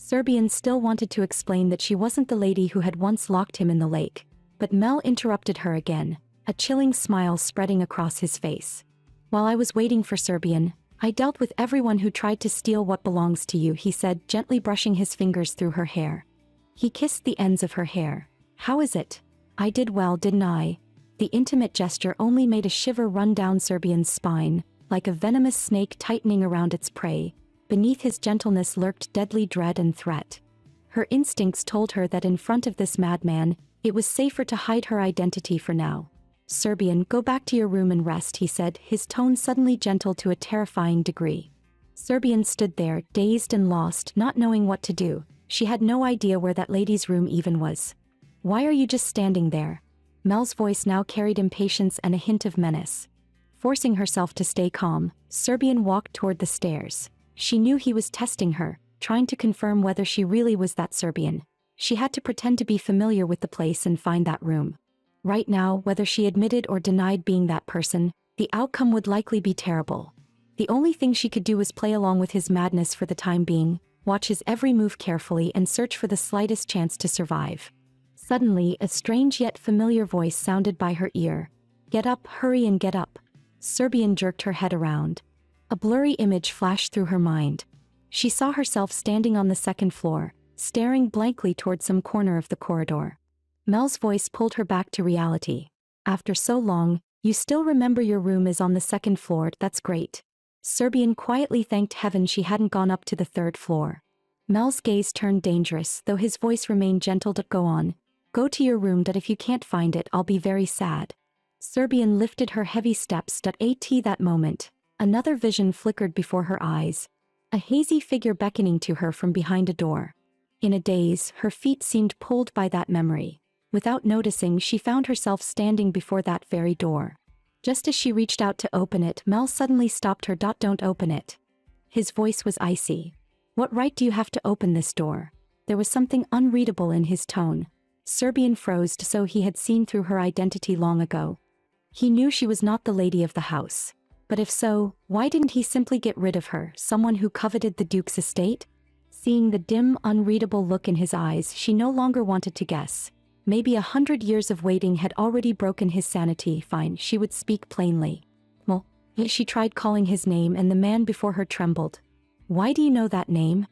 Serbian still wanted to explain that she wasn't the lady who had once locked him in the lake, but Mel interrupted her again, a chilling smile spreading across his face. "While I was waiting for Serbian, I dealt with everyone who tried to steal what belongs to you," he said, gently brushing his fingers through her hair. He kissed the ends of her hair. "How is it? I did well, didn't I?" The intimate gesture only made a shiver run down Serbian's spine, like a venomous snake tightening around its prey. Beneath his gentleness lurked deadly dread and threat. Her instincts told her that in front of this madman, it was safer to hide her identity for now. "Serbian, go back to your room and rest," he said, his tone suddenly gentle to a terrifying degree. Serbian stood there, dazed and lost, not knowing what to do. She had no idea where that lady's room even was. "Why are you just standing there?" Mel's voice now carried impatience and a hint of menace. Forcing herself to stay calm, Serbian walked toward the stairs. She knew he was testing her, trying to confirm whether she really was that Serbian. She had to pretend to be familiar with the place and find that room. Right now, whether she admitted or denied being that person, the outcome would likely be terrible. The only thing she could do was play along with his madness for the time being, watch his every move carefully and search for the slightest chance to survive. Suddenly, a strange yet familiar voice sounded by her ear. "Get up, hurry and get up." Serbian jerked her head around. A blurry image flashed through her mind. She saw herself standing on the second floor, staring blankly toward some corner of the corridor. Mel's voice pulled her back to reality. "After so long, you still remember your room is on the second floor, that's great." Serbian quietly thanked heaven she hadn't gone up to the third floor. Mel's gaze turned dangerous, though his voice remained gentle. To "Go on. Go to your room, that if you can't find it, I'll be very sad." Serbian lifted her heavy steps. At that moment, another vision flickered before her eyes. A hazy figure beckoning to her from behind a door. In a daze, her feet seemed pulled by that memory. Without noticing, she found herself standing before that very door. Just as she reached out to open it, Mel suddenly stopped her. "Don't open it." His voice was icy. "What right do you have to open this door?" There was something unreadable in his tone. Serbian froze, so he had seen through her identity long ago. He knew she was not the lady of the house. But if so, why didn't he simply get rid of her, someone who coveted the Duke's estate? Seeing the dim, unreadable look in his eyes, she no longer wanted to guess. Maybe 100 years of waiting had already broken his sanity. Fine, she would speak plainly. "Well," she tried calling his name, and the man before her trembled. "Why do you know that name?"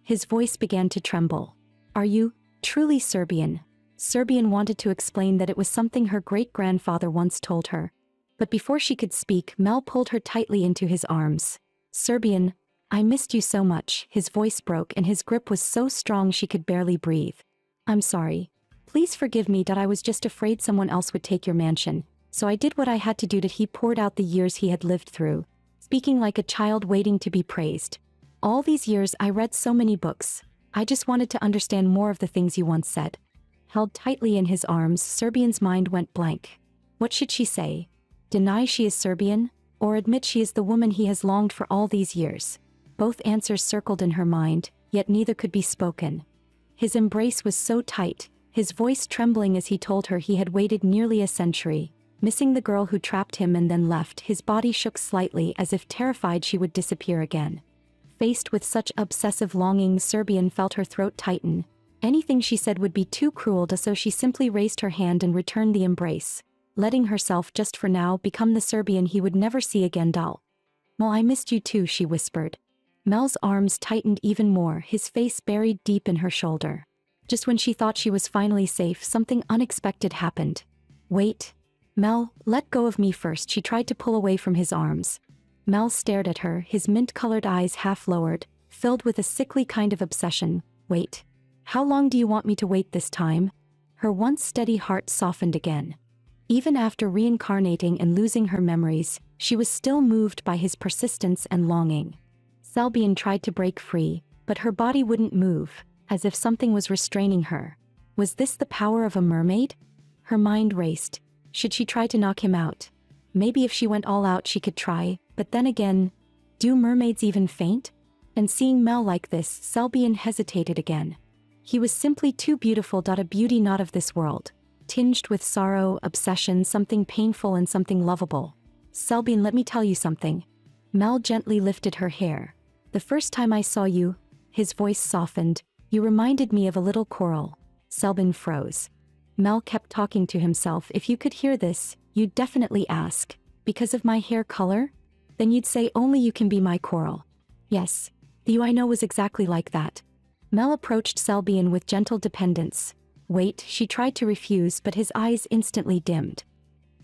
His voice began to tremble. "Are you truly Serbian?" Serbian wanted to explain that it was something her great-grandfather once told her. But before she could speak, Mel pulled her tightly into his arms. "Serbian, I missed you so much." His voice broke and his grip was so strong she could barely breathe. "I'm sorry. Please forgive me. I was just afraid someone else would take your mansion, so I did what I had to do." He poured out the years he had lived through, speaking like a child waiting to be praised. "All these years I read so many books. I just wanted to understand more of the things you once said." Held tightly in his arms, Serbian's mind went blank. What should she say? Deny she is Serbian, or admit she is the woman he has longed for all these years? Both answers circled in her mind, yet neither could be spoken. His embrace was so tight, his voice trembling as he told her he had waited nearly a century, missing the girl who trapped him and then left. His body shook slightly as if terrified she would disappear again. Faced with such obsessive longing, Serbian felt her throat tighten. Anything she said would be too cruel, so she simply raised her hand and returned the embrace, letting herself, just for now, become the Serbian he would never see again. "Well, I missed you too," she whispered. Mel's arms tightened even more, his face buried deep in her shoulder. Just when she thought she was finally safe, something unexpected happened. "Wait. Mel, let go of me first." She tried to pull away from his arms. Mel stared at her, his mint-colored eyes half lowered, filled with a sickly kind of obsession. "Wait. How long do you want me to wait this time?" Her once steady heart softened again. Even after reincarnating and losing her memories, she was still moved by his persistence and longing. Serbian tried to break free, but her body wouldn't move, as if something was restraining her. Was this the power of a mermaid? Her mind raced. Should she try to knock him out? Maybe if she went all out she could try, but then again, do mermaids even faint? And seeing Mel like this, Serbian hesitated again. He was simply too beautiful. A beauty not of this world, tinged with sorrow, obsession, something painful and something lovable. "Serbian, let me tell you something." Mel gently lifted her hair. "The first time I saw you," his voice softened, "you reminded me of a little coral." Serbian froze. Mel kept talking to himself. "If you could hear this, you'd definitely ask, because of my hair color? Then you'd say only you can be my coral." "Yes. The you I know was exactly like that." Mel approached Serbian with gentle dependence. "Wait," she tried to refuse, but his eyes instantly dimmed.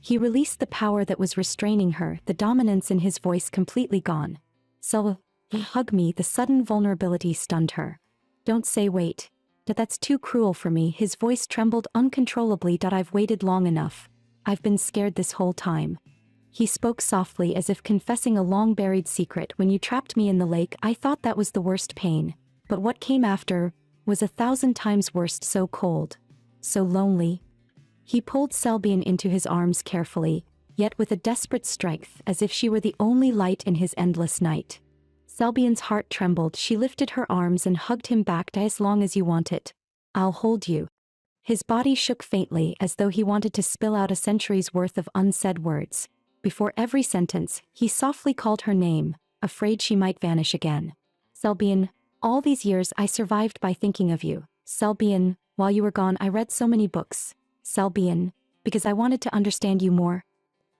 He released the power that was restraining her, the dominance in his voice completely gone. "Selva, hug me." The sudden vulnerability stunned her. "Don't say wait. That's too cruel for me." His voice trembled uncontrollably. "I've waited long enough. I've been scared this whole time." He spoke softly, as if confessing a long-buried secret. "When you trapped me in the lake, I thought that was the worst pain. But what came after was 1,000 times worse. So cold. So lonely." He pulled Serbian into his arms carefully, yet with a desperate strength, as if she were the only light in his endless night. Serbian's heart trembled. She lifted her arms and hugged him back. "As long as you want it, I'll hold you." His body shook faintly as though he wanted to spill out a century's worth of unsaid words. Before every sentence, he softly called her name, afraid she might vanish again. Selbian, all these years I survived by thinking of you. Selbian, while you were gone I read so many books. Selbian, because I wanted to understand you more.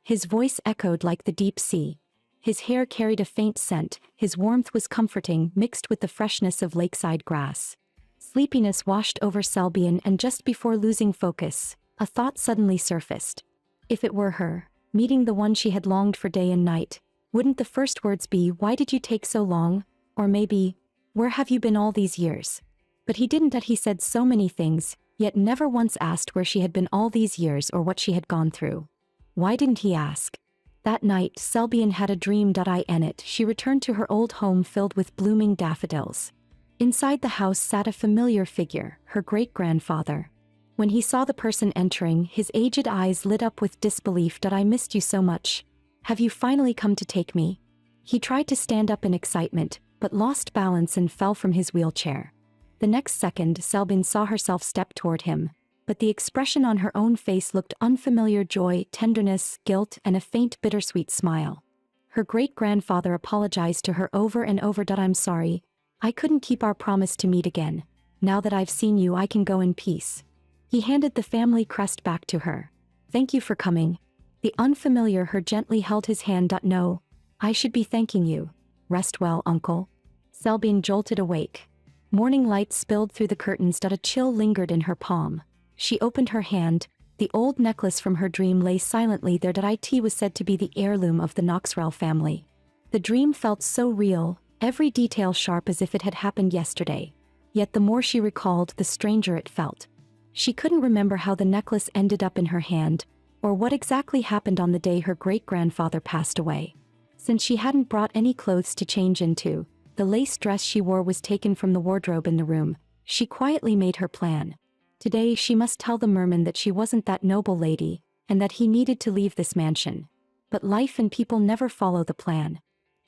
His voice echoed like the deep sea. His hair carried a faint scent, his warmth was comforting, mixed with the freshness of lakeside grass. Sleepiness washed over Selbian, and just before losing focus, a thought suddenly surfaced. If it were her, meeting the one she had longed for day and night, wouldn't the first words be, "Why did you take so long?" Or maybe, "Where have you been all these years?" But he didn't. He said so many things, yet never once asked where she had been all these years or what she had gone through. Why didn't he ask? That night, Selbian had a dream. In it, she returned to her old home filled with blooming daffodils. Inside the house sat a familiar figure, her great-grandfather. When he saw the person entering, his aged eyes lit up with disbelief. "I missed you so much. Have you finally come to take me?" He tried to stand up in excitement, but lost balance and fell from his wheelchair. The next second, Selbian saw herself step toward him, but the expression on her own face looked unfamiliar: joy, tenderness, guilt, and a faint bittersweet smile. Her great-grandfather apologized to her over and over. "I'm sorry. I couldn't keep our promise to meet again. Now that I've seen you, I can go in peace." He handed the family crest back to her. "Thank you for coming." The unfamiliar her gently held his hand. "No, I should be thanking you. Rest well, uncle." Selbian jolted awake. Morning light spilled through the curtains. A chill lingered in her palm. She opened her hand. The old necklace from her dream lay silently there. It was said to be the heirloom of the Knoxrell family. The dream felt so real, every detail sharp as if it had happened yesterday. Yet the more she recalled, the stranger it felt. She couldn't remember how the necklace ended up in her hand, or what exactly happened on the day her great-grandfather passed away. Since she hadn't brought any clothes to change into, the lace dress she wore was taken from the wardrobe in the room. She quietly made her plan. Today she must tell the merman that she wasn't that noble lady, and that he needed to leave this mansion. But life and people never follow the plan.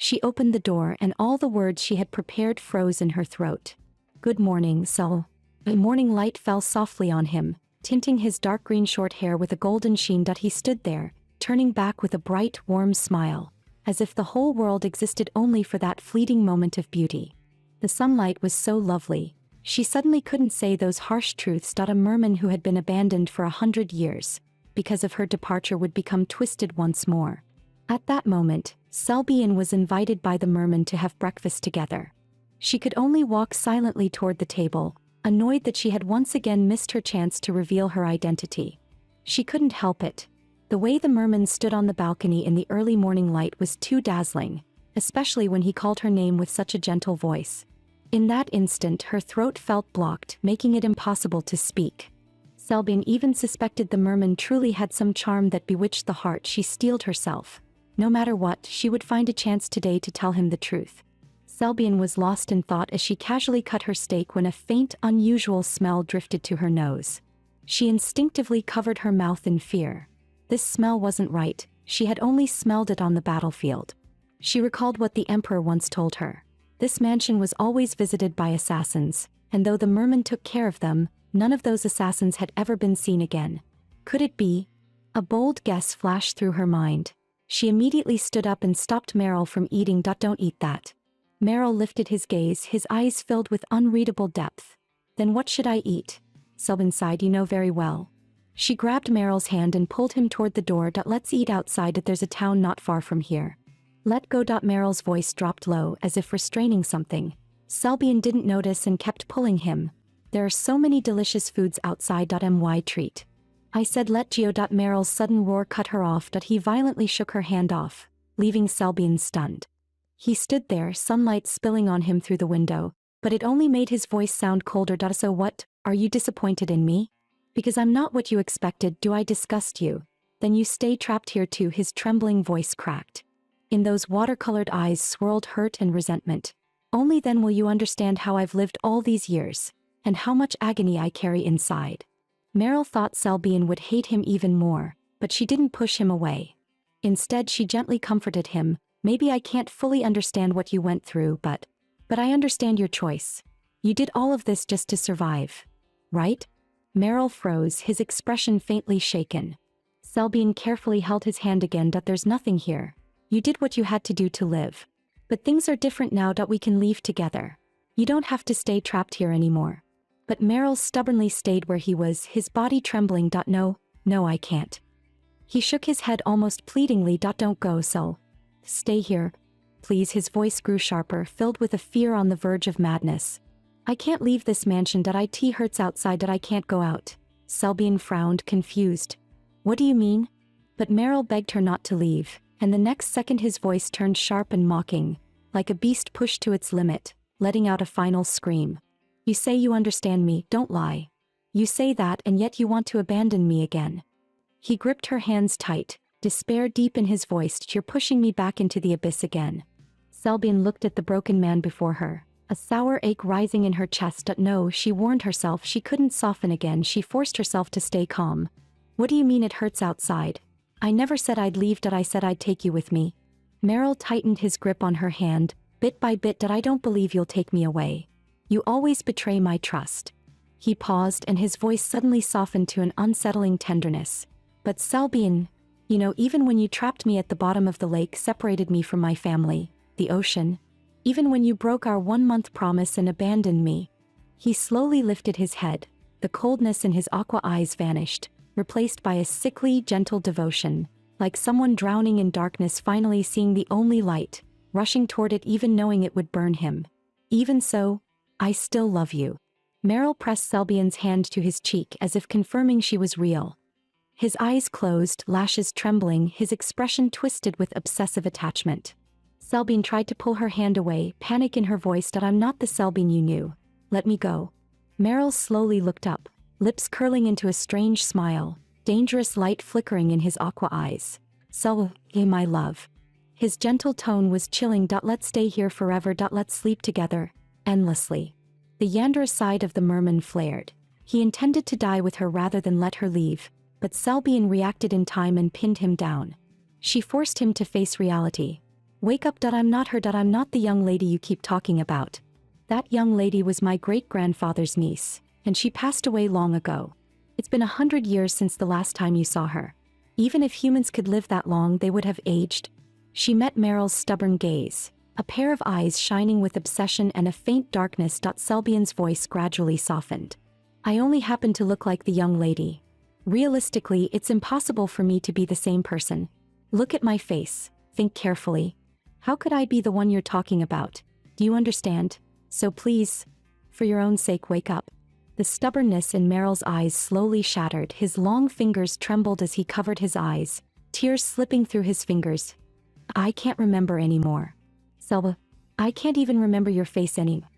She opened the door and all the words she had prepared froze in her throat. "Good morning, Sol." The morning light fell softly on him, tinting his dark green short hair with a golden sheen. He stood there, turning back with a bright, warm smile, as if the whole world existed only for that fleeting moment of beauty. The sunlight was so lovely. She suddenly couldn't say those harsh truths. A merman who had been abandoned for 100 years, because of her departure, would become twisted once more. At that moment, Selbian was invited by the merman to have breakfast together. She could only walk silently toward the table, annoyed that she had once again missed her chance to reveal her identity. She couldn't help it. The way the merman stood on the balcony in the early morning light was too dazzling, especially when he called her name with such a gentle voice. In that instant her throat felt blocked, making it impossible to speak. Selbian even suspected the merman truly had some charm that bewitched the heart. She steeled herself. No matter what, she would find a chance today to tell him the truth. Selbian was lost in thought as she casually cut her steak when a faint, unusual smell drifted to her nose. She instinctively covered her mouth in fear. This smell wasn't right. She had only smelled it on the battlefield. She recalled what the Emperor once told her. This mansion was always visited by assassins, and though the merman took care of them, none of those assassins had ever been seen again. Could it be? A bold guess flashed through her mind. She immediately stood up and stopped Meryl from eating. "Don't eat that." Meryl lifted his gaze, his eyes filled with unreadable depth. "Then what should I eat?" Selbian sighed. "You know very well." She grabbed Meryl's hand and pulled him toward the door. "Let's eat outside. There's a town not far from here." "Let go." Meryl's voice dropped low, as if restraining something. Selbian didn't notice and kept pulling him. "There are so many delicious foods outside. My treat." "I said let go." Meryl's sudden roar cut her off. He violently shook her hand off, leaving Selbian stunned. He stood there, sunlight spilling on him through the window, but it only made his voice sound colder. "So what, are you disappointed in me? Because I'm not what you expected. Do I disgust you? Then you stay trapped here too." His trembling voice cracked. In those watercolored eyes swirled hurt and resentment. "Only then will you understand how I've lived all these years, and how much agony I carry inside." Meryl thought Selbian would hate him even more, but she didn't push him away. Instead, she gently comforted him. "Maybe I can't fully understand what you went through, but I understand your choice. You did all of this just to survive, right?" Meryl froze, his expression faintly shaken. Selbian carefully held his hand again. There's nothing here. You did what you had to do to live. But things are different now. We can leave together. You don't have to stay trapped here anymore. But Meryl stubbornly stayed where he was, his body trembling. No, I can't. He shook his head almost pleadingly. Don't go, Sel. Stay here. Please. His voice grew sharper, filled with a fear on the verge of madness. I can't leave this mansion. It hurts outside. I can't go out. Selbian frowned, confused. What do you mean? But Meryl begged her not to leave, and the next second his voice turned sharp and mocking, like a beast pushed to its limit, letting out a final scream. You say you understand me, don't lie. You say that, and yet you want to abandon me again. He gripped her hands tight, despair deep in his voice. You're pushing me back into the abyss again. Selbian looked at the broken man before her, a sour ache rising in her chest. No, she warned herself she couldn't soften again. She forced herself to stay calm. What do you mean it hurts outside? I never said I'd leave. I said I'd take you with me. Meryl tightened his grip on her hand, bit by bit. I don't believe you'll take me away. You always betray my trust. He paused, and his voice suddenly softened to an unsettling tenderness. But Selbian, even when you trapped me at the bottom of the lake, separated me from my family, the ocean, even when you broke our 1-month promise and abandoned me. He slowly lifted his head. The coldness in his aqua eyes vanished, replaced by a sickly, gentle devotion, like someone drowning in darkness finally seeing the only light, rushing toward it even knowing it would burn him. Even so, I still love you. Meryl pressed Selbian's hand to his cheek as if confirming she was real. His eyes closed, lashes trembling, his expression twisted with obsessive attachment. Selbian tried to pull her hand away, panic in her voice. I'm not the Selbian you knew. Let me go. Meryl slowly looked up, lips curling into a strange smile, dangerous light flickering in his aqua eyes. My love. His gentle tone was chilling. Let's stay here forever. Let's sleep together, endlessly. The Yandere side of the merman flared. He intended to die with her rather than let her leave, but Selbian reacted in time and pinned him down. She forced him to face reality. Wake up. I'm not her. I'm not the young lady you keep talking about. That young lady was my great-grandfather's niece, and she passed away long ago. It's been 100 years since the last time you saw her. Even if humans could live that long, they would have aged. She met Meryl's stubborn gaze, a pair of eyes shining with obsession and a faint darkness. Selbian's voice gradually softened. I only happen to look like the young lady. Realistically, it's impossible for me to be the same person. Look at my face. Think carefully. How could I be the one you're talking about? Do you understand? So please, for your own sake, wake up. The stubbornness in Meryl's eyes slowly shattered. His long fingers trembled as he covered his eyes, tears slipping through his fingers. I can't remember anymore. Selva, I can't even remember your face anymore.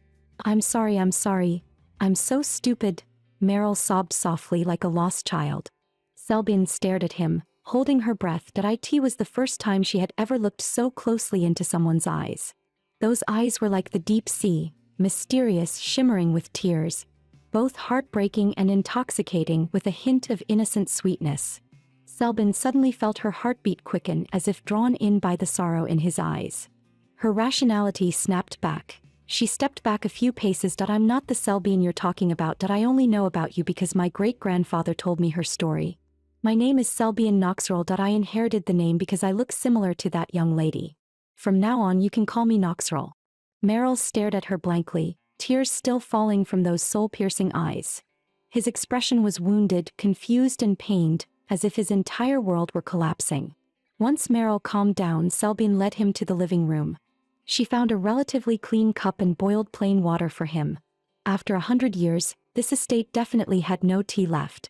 I'm sorry. I'm so stupid. Meryl sobbed softly like a lost child. Selbian stared at him, holding her breath. It was the first time she had ever looked so closely into someone's eyes. Those eyes were like the deep sea, mysterious, shimmering with tears, both heartbreaking and intoxicating with a hint of innocent sweetness. Selbian suddenly felt her heartbeat quicken as if drawn in by the sorrow in his eyes. Her rationality snapped back. She stepped back a few paces. I'm not the Selbian you're talking about. I only know about you because my great-grandfather told me her story. My name is Selbian Noxrel. I inherited the name because I look similar to that young lady. From now on you can call me Noxrel. Meryl stared at her blankly, tears still falling from those soul-piercing eyes. His expression was wounded, confused and pained, as if his entire world were collapsing. Once Meryl calmed down, Selbian led him to the living room. She found a relatively clean cup and boiled plain water for him. After 100 years, this estate definitely had no tea left.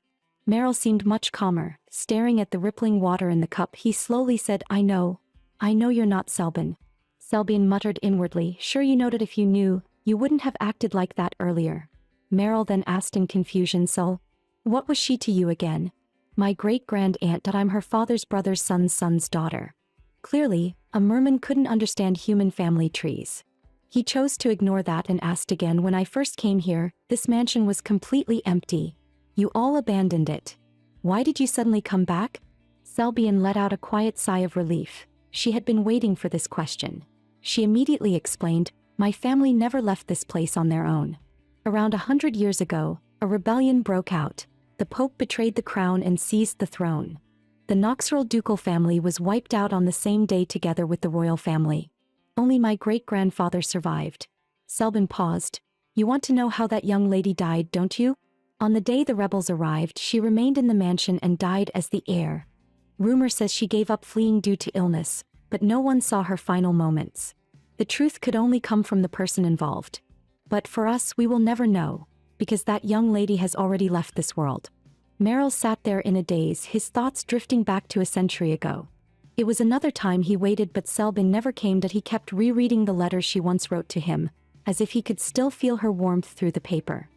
Meryl seemed much calmer, staring at the rippling water in the cup. He slowly said, I know you're not Selbian. Selbian muttered inwardly, sure you know that if you knew, you wouldn't have acted like that earlier. Meryl then asked in confusion, so, what was she to you again? My great-grand-aunt. I'm her father's brother's son's daughter. Clearly, a merman couldn't understand human family trees. He chose to ignore that and asked again, when I first came here, this mansion was completely empty. You all abandoned it. Why did you suddenly come back? Selbian let out a quiet sigh of relief. She had been waiting for this question. She immediately explained, my family never left this place on their own. Around 100 years ago, a rebellion broke out, the Pope betrayed the crown and seized the throne. The Knoxville ducal family was wiped out on the same day together with the royal family. Only my great-grandfather survived. Selbin paused. You want to know how that young lady died, don't you? On the day the rebels arrived, she remained in the mansion and died as the heir. Rumor says she gave up fleeing due to illness, but no one saw her final moments. The truth could only come from the person involved. But for us, we will never know, because that young lady has already left this world. Meryl sat there in a daze, his thoughts drifting back to a century ago. It was another time he waited, but Selbin never came, that he kept rereading the letters she once wrote to him, as if he could still feel her warmth through the paper.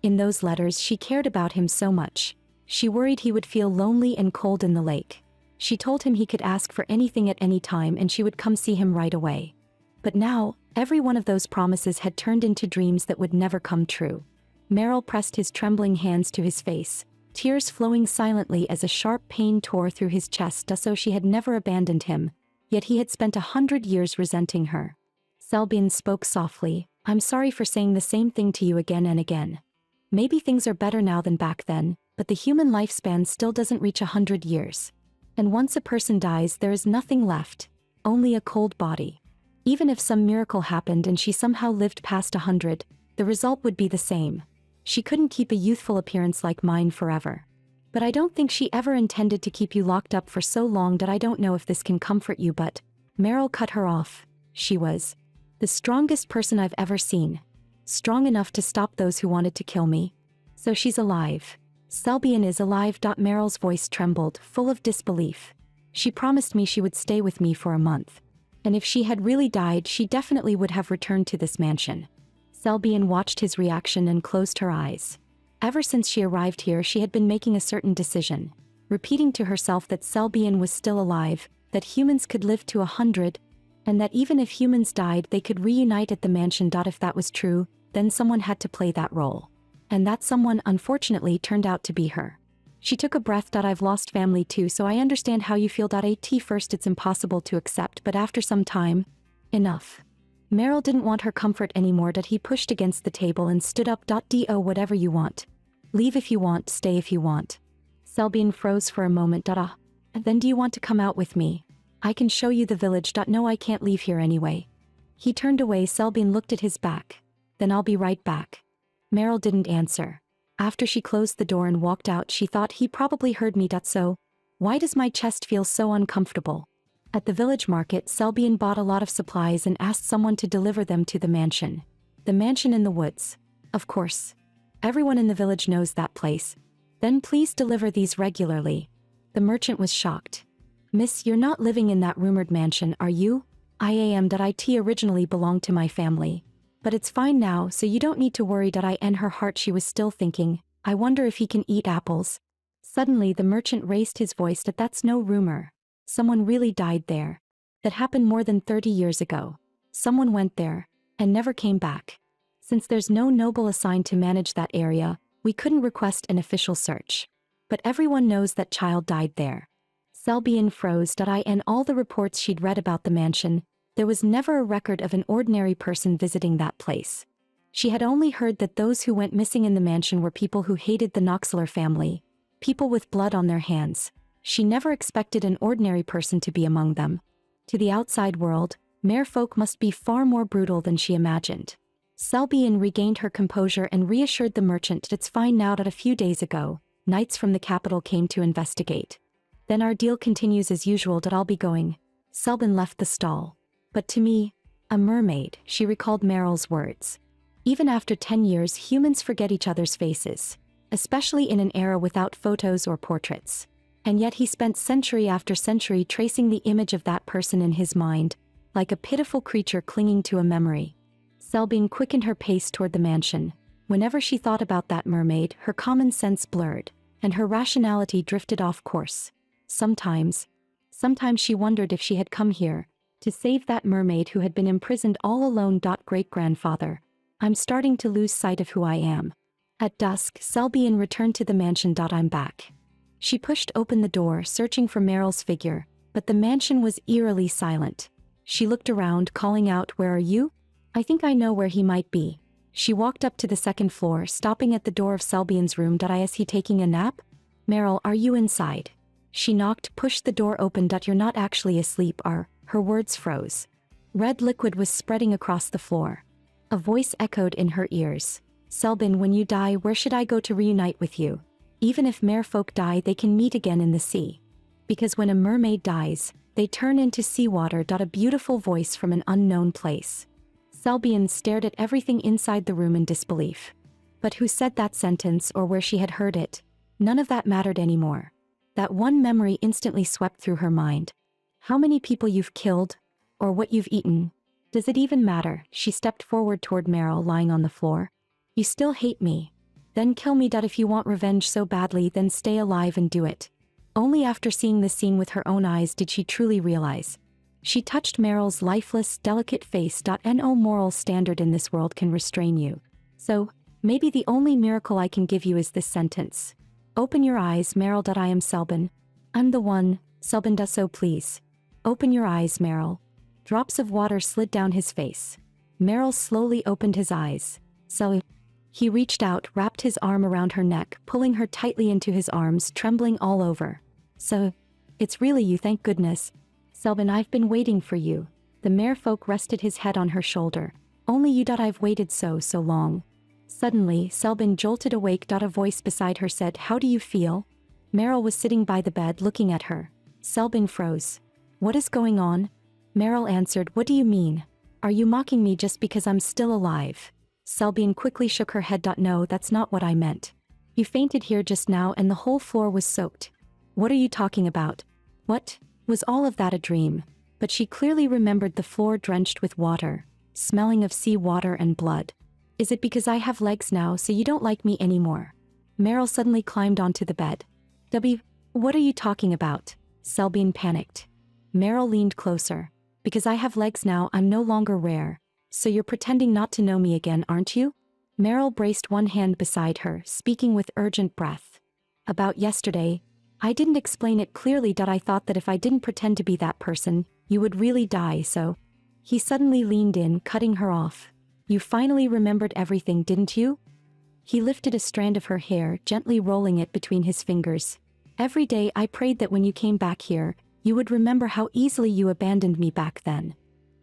In those letters, she cared about him so much. She worried he would feel lonely and cold in the lake. She told him he could ask for anything at any time and she would come see him right away. But now, every one of those promises had turned into dreams that would never come true. Meryl pressed his trembling hands to his face, tears flowing silently as a sharp pain tore through his chest, as though she had never abandoned him, yet he had spent 100 years resenting her. Selbin spoke softly, I'm sorry for saying the same thing to you again and again. Maybe things are better now than back then, but the human lifespan still doesn't reach 100 years. And once a person dies, there is nothing left, only a cold body. Even if some miracle happened and she somehow lived past 100, the result would be the same. She couldn't keep a youthful appearance like mine forever. But I don't think she ever intended to keep you locked up for so long that I don't know if this can comfort you, but... Meryl cut her off. She was the strongest person I've ever seen. Strong enough to stop those who wanted to kill me. So she's alive. Selbin is alive. Meryl's voice trembled, full of disbelief. She promised me she would stay with me for a month. And if she had really died, she definitely would have returned to this mansion. Selbin watched his reaction and closed her eyes. Ever since she arrived here, she had been making a certain decision, repeating to herself that Selbin was still alive, that humans could live to 100, and that even if humans died, they could reunite at the mansion. If that was true, then someone had to play that role. And that someone, unfortunately, turned out to be her. She took a breath. I've lost family too, so I understand how you feel. At first it's impossible to accept, but after some time, enough. Meryl didn't want her comfort anymore. He pushed against the table and stood up. Do whatever you want. Leave if you want, stay if you want. Selbin froze for a moment. Then do you want to come out with me? I can show you the village. No, I can't leave here anyway. He turned away. Selbin looked at his back. Then I'll be right back. Meryl didn't answer. After she closed the door and walked out, she thought he probably heard me. So, why does my chest feel so uncomfortable? At the village market, Selbin bought a lot of supplies and asked someone to deliver them to the mansion. The mansion in the woods. Of course. Everyone in the village knows that place. Then please deliver these regularly. The merchant was shocked. Miss, you're not living in that rumored mansion, are you? I am. It originally belonged to my family. But it's fine now, so you don't need to worry. In her heart she was still thinking, I wonder if he can eat apples. Suddenly the merchant raised his voice. That's no rumor. Someone really died there. That happened more than 30 years ago. Someone went there, and never came back. Since there's no noble assigned to manage that area, we couldn't request an official search. But everyone knows that child died there. Selbin froze. In all the reports she'd read about the mansion, there was never a record of an ordinary person visiting that place. She had only heard that those who went missing in the mansion were people who hated the Knoxville family, people with blood on their hands. She never expected an ordinary person to be among them. To the outside world, merfolk must be far more brutal than she imagined. Selbin regained her composure and reassured the merchant it's fine now. A few days ago, knights from the capital came to investigate. Then our deal continues as usual. I'll be going. Selbin left the stall. But to me, a mermaid, she recalled Meryl's words. Even after 10 years, humans forget each other's faces, especially in an era without photos or portraits. And yet he spent century after century tracing the image of that person in his mind, like a pitiful creature clinging to a memory. Selbin quickened her pace toward the mansion. Whenever she thought about that mermaid, her common sense blurred, and her rationality drifted off course. Sometimes she wondered if she had come here to save that mermaid who had been imprisoned all alone. Great-grandfather, I'm starting to lose sight of who I am. At dusk, Selbin returned to the mansion. I'm back. She pushed open the door, searching for Meryl's figure, but the mansion was eerily silent. She looked around, calling out, Where are you? I think I know where he might be. She walked up to the second floor, stopping at the door of Selbian's room. Is he taking a nap? Meryl, are you inside? She knocked, pushed the door open. You're not actually asleep, are? Her words froze. Red liquid was spreading across the floor. A voice echoed in her ears. Selbin, when you die, where should I go to reunite with you? Even if merfolk die, they can meet again in the sea. Because when a mermaid dies, they turn into seawater. A beautiful voice from an unknown place. Selbian stared at everything inside the room in disbelief. But who said that sentence or where she had heard it? None of that mattered anymore. That one memory instantly swept through her mind. How many people you've killed? Or what you've eaten? Does it even matter? She stepped forward toward Meryl lying on the floor. You still hate me? Then kill me. If you want revenge so badly, then stay alive and do it. Only after seeing the scene with her own eyes did she truly realize. She touched Meryl's lifeless, delicate face. No moral standard in this world can restrain you. So, maybe the only miracle I can give you is this sentence. Open your eyes, Meryl. I am Selbin. I'm the one, Selbin. So please. Open your eyes, Meryl. Drops of water slid down his face. Meryl slowly opened his eyes. So, he reached out, wrapped his arm around her neck, pulling her tightly into his arms, trembling all over. So, it's really you, thank goodness. Selbin, I've been waiting for you. The merfolk rested his head on her shoulder. Only you. I've waited so long. Suddenly, Selbin jolted awake. A voice beside her said, how do you feel? Meryl was sitting by the bed looking at her. Selbin froze. What is going on? Meryl answered, what do you mean? Are you mocking me just because I'm still alive? Selbin quickly shook her head. No, that's not what I meant. You fainted here just now and the whole floor was soaked. What are you talking about? What? Was all of that a dream? But she clearly remembered the floor drenched with water, smelling of sea water and blood. Is it because I have legs now so you don't like me anymore? Meryl suddenly climbed onto the bed. What are you talking about? Selbin panicked. Meryl leaned closer. Because I have legs now, I'm no longer rare. So you're pretending not to know me again, aren't you? Meryl braced one hand beside her, speaking with urgent breath. About yesterday, I didn't explain it clearly. I thought that if I didn't pretend to be that person, you would really die, so. He suddenly leaned in, cutting her off. You finally remembered everything, didn't you? He lifted a strand of her hair, gently rolling it between his fingers. Every day I prayed that when you came back here, you would remember how easily you abandoned me back then.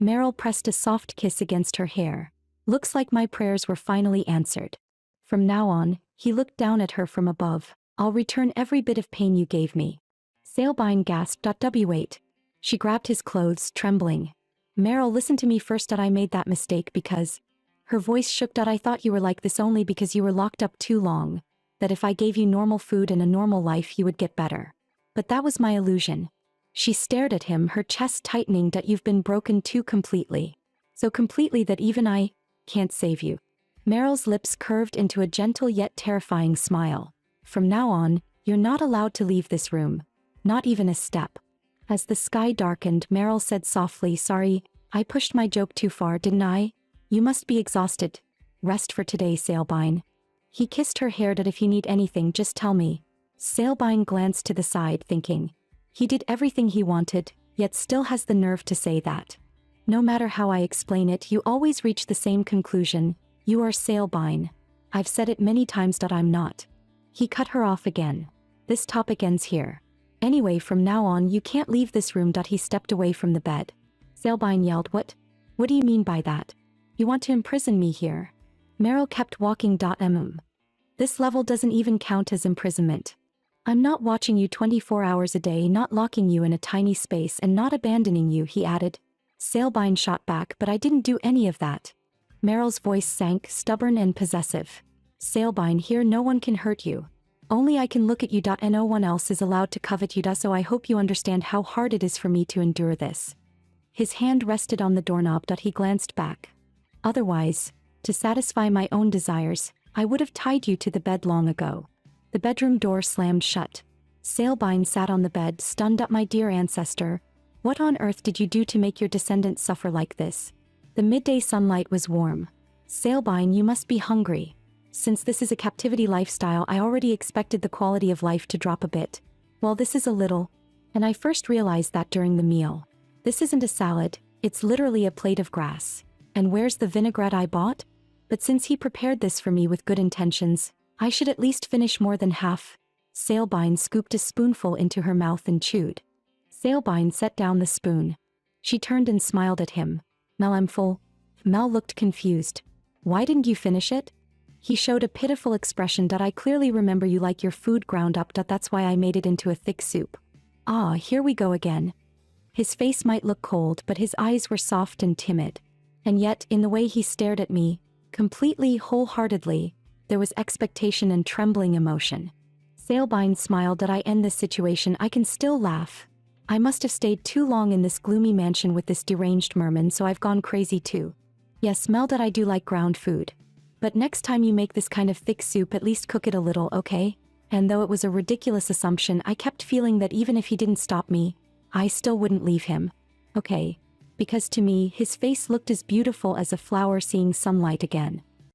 Meryl pressed a soft kiss against her hair. Looks like my prayers were finally answered. From now on, he looked down at her from above. I'll return every bit of pain you gave me. Selbin gasped. Wait. She grabbed his clothes, trembling. Meryl, listen to me first. I made that mistake because. Her voice shook. I thought you were like this only because you were locked up too long. That if I gave you normal food and a normal life you would get better. But that was my illusion. She stared at him, her chest tightening. You've been broken too completely. So completely that even I can't save you. Meryl's lips curved into a gentle yet terrifying smile. From now on, you're not allowed to leave this room. Not even a step. As the sky darkened, Meryl said softly, sorry, I pushed my joke too far, didn't I? You must be exhausted. Rest for today, Selbin. He kissed her hair. If you need anything, just tell me. Selbin glanced to the side, thinking. He did everything he wanted, yet still has the nerve to say that. No matter how I explain it, you always reach the same conclusion. You are Selbin. I've said it many times. I'm not. He cut her off again. This topic ends here. Anyway, from now on you can't leave this room. He stepped away from the bed. Selbin yelled, What do you mean by that? You want to imprison me here? Meryl kept walking. This level doesn't even count as imprisonment. I'm not watching you 24 hours a day, not locking you in a tiny space and not abandoning you, he added. Selbin shot back, but I didn't do any of that. Meryl's voice sank, stubborn and possessive. Selbin, here no one can hurt you. Only I can look at you. No one else is allowed to covet you. So I hope you understand how hard it is for me to endure this. His hand rested on the doorknob. He glanced back. Otherwise, to satisfy my own desires, I would have tied you to the bed long ago. The bedroom door slammed shut. Selbin sat on the bed, stunned. My dear ancestor, what on earth did you do to make your descendants suffer like this? The midday sunlight was warm. Selbin, you must be hungry. Since this is a captivity lifestyle, I already expected the quality of life to drop a bit. Well, this is a little. And I first realized that during the meal. This isn't a salad, it's literally a plate of grass. And where's the vinaigrette I bought? But since he prepared this for me with good intentions, I should at least finish more than half. Sailbine scooped a spoonful into her mouth and chewed. Sailbine set down the spoon. She turned and smiled at him. Mel, I'm full. Mel looked confused. Why didn't you finish it? He showed a pitiful expression. I clearly remember you like your food ground up. That's why I made it into a thick soup. Ah, here we go again. His face might look cold, but his eyes were soft and timid. And yet, in the way he stared at me, completely wholeheartedly, there was expectation and trembling emotion. Sailbine smiled. Did I end this situation? I can still laugh. I must have stayed too long in this gloomy mansion with this deranged merman, so I've gone crazy too. Yes, Mel, that I do like ground food. But next time you make this kind of thick soup, at least cook it a little, okay? And though it was a ridiculous assumption, I kept feeling that even if he didn't stop me, I still wouldn't leave him. Okay. Because to me, his face looked as beautiful as a flower seeing sunlight again.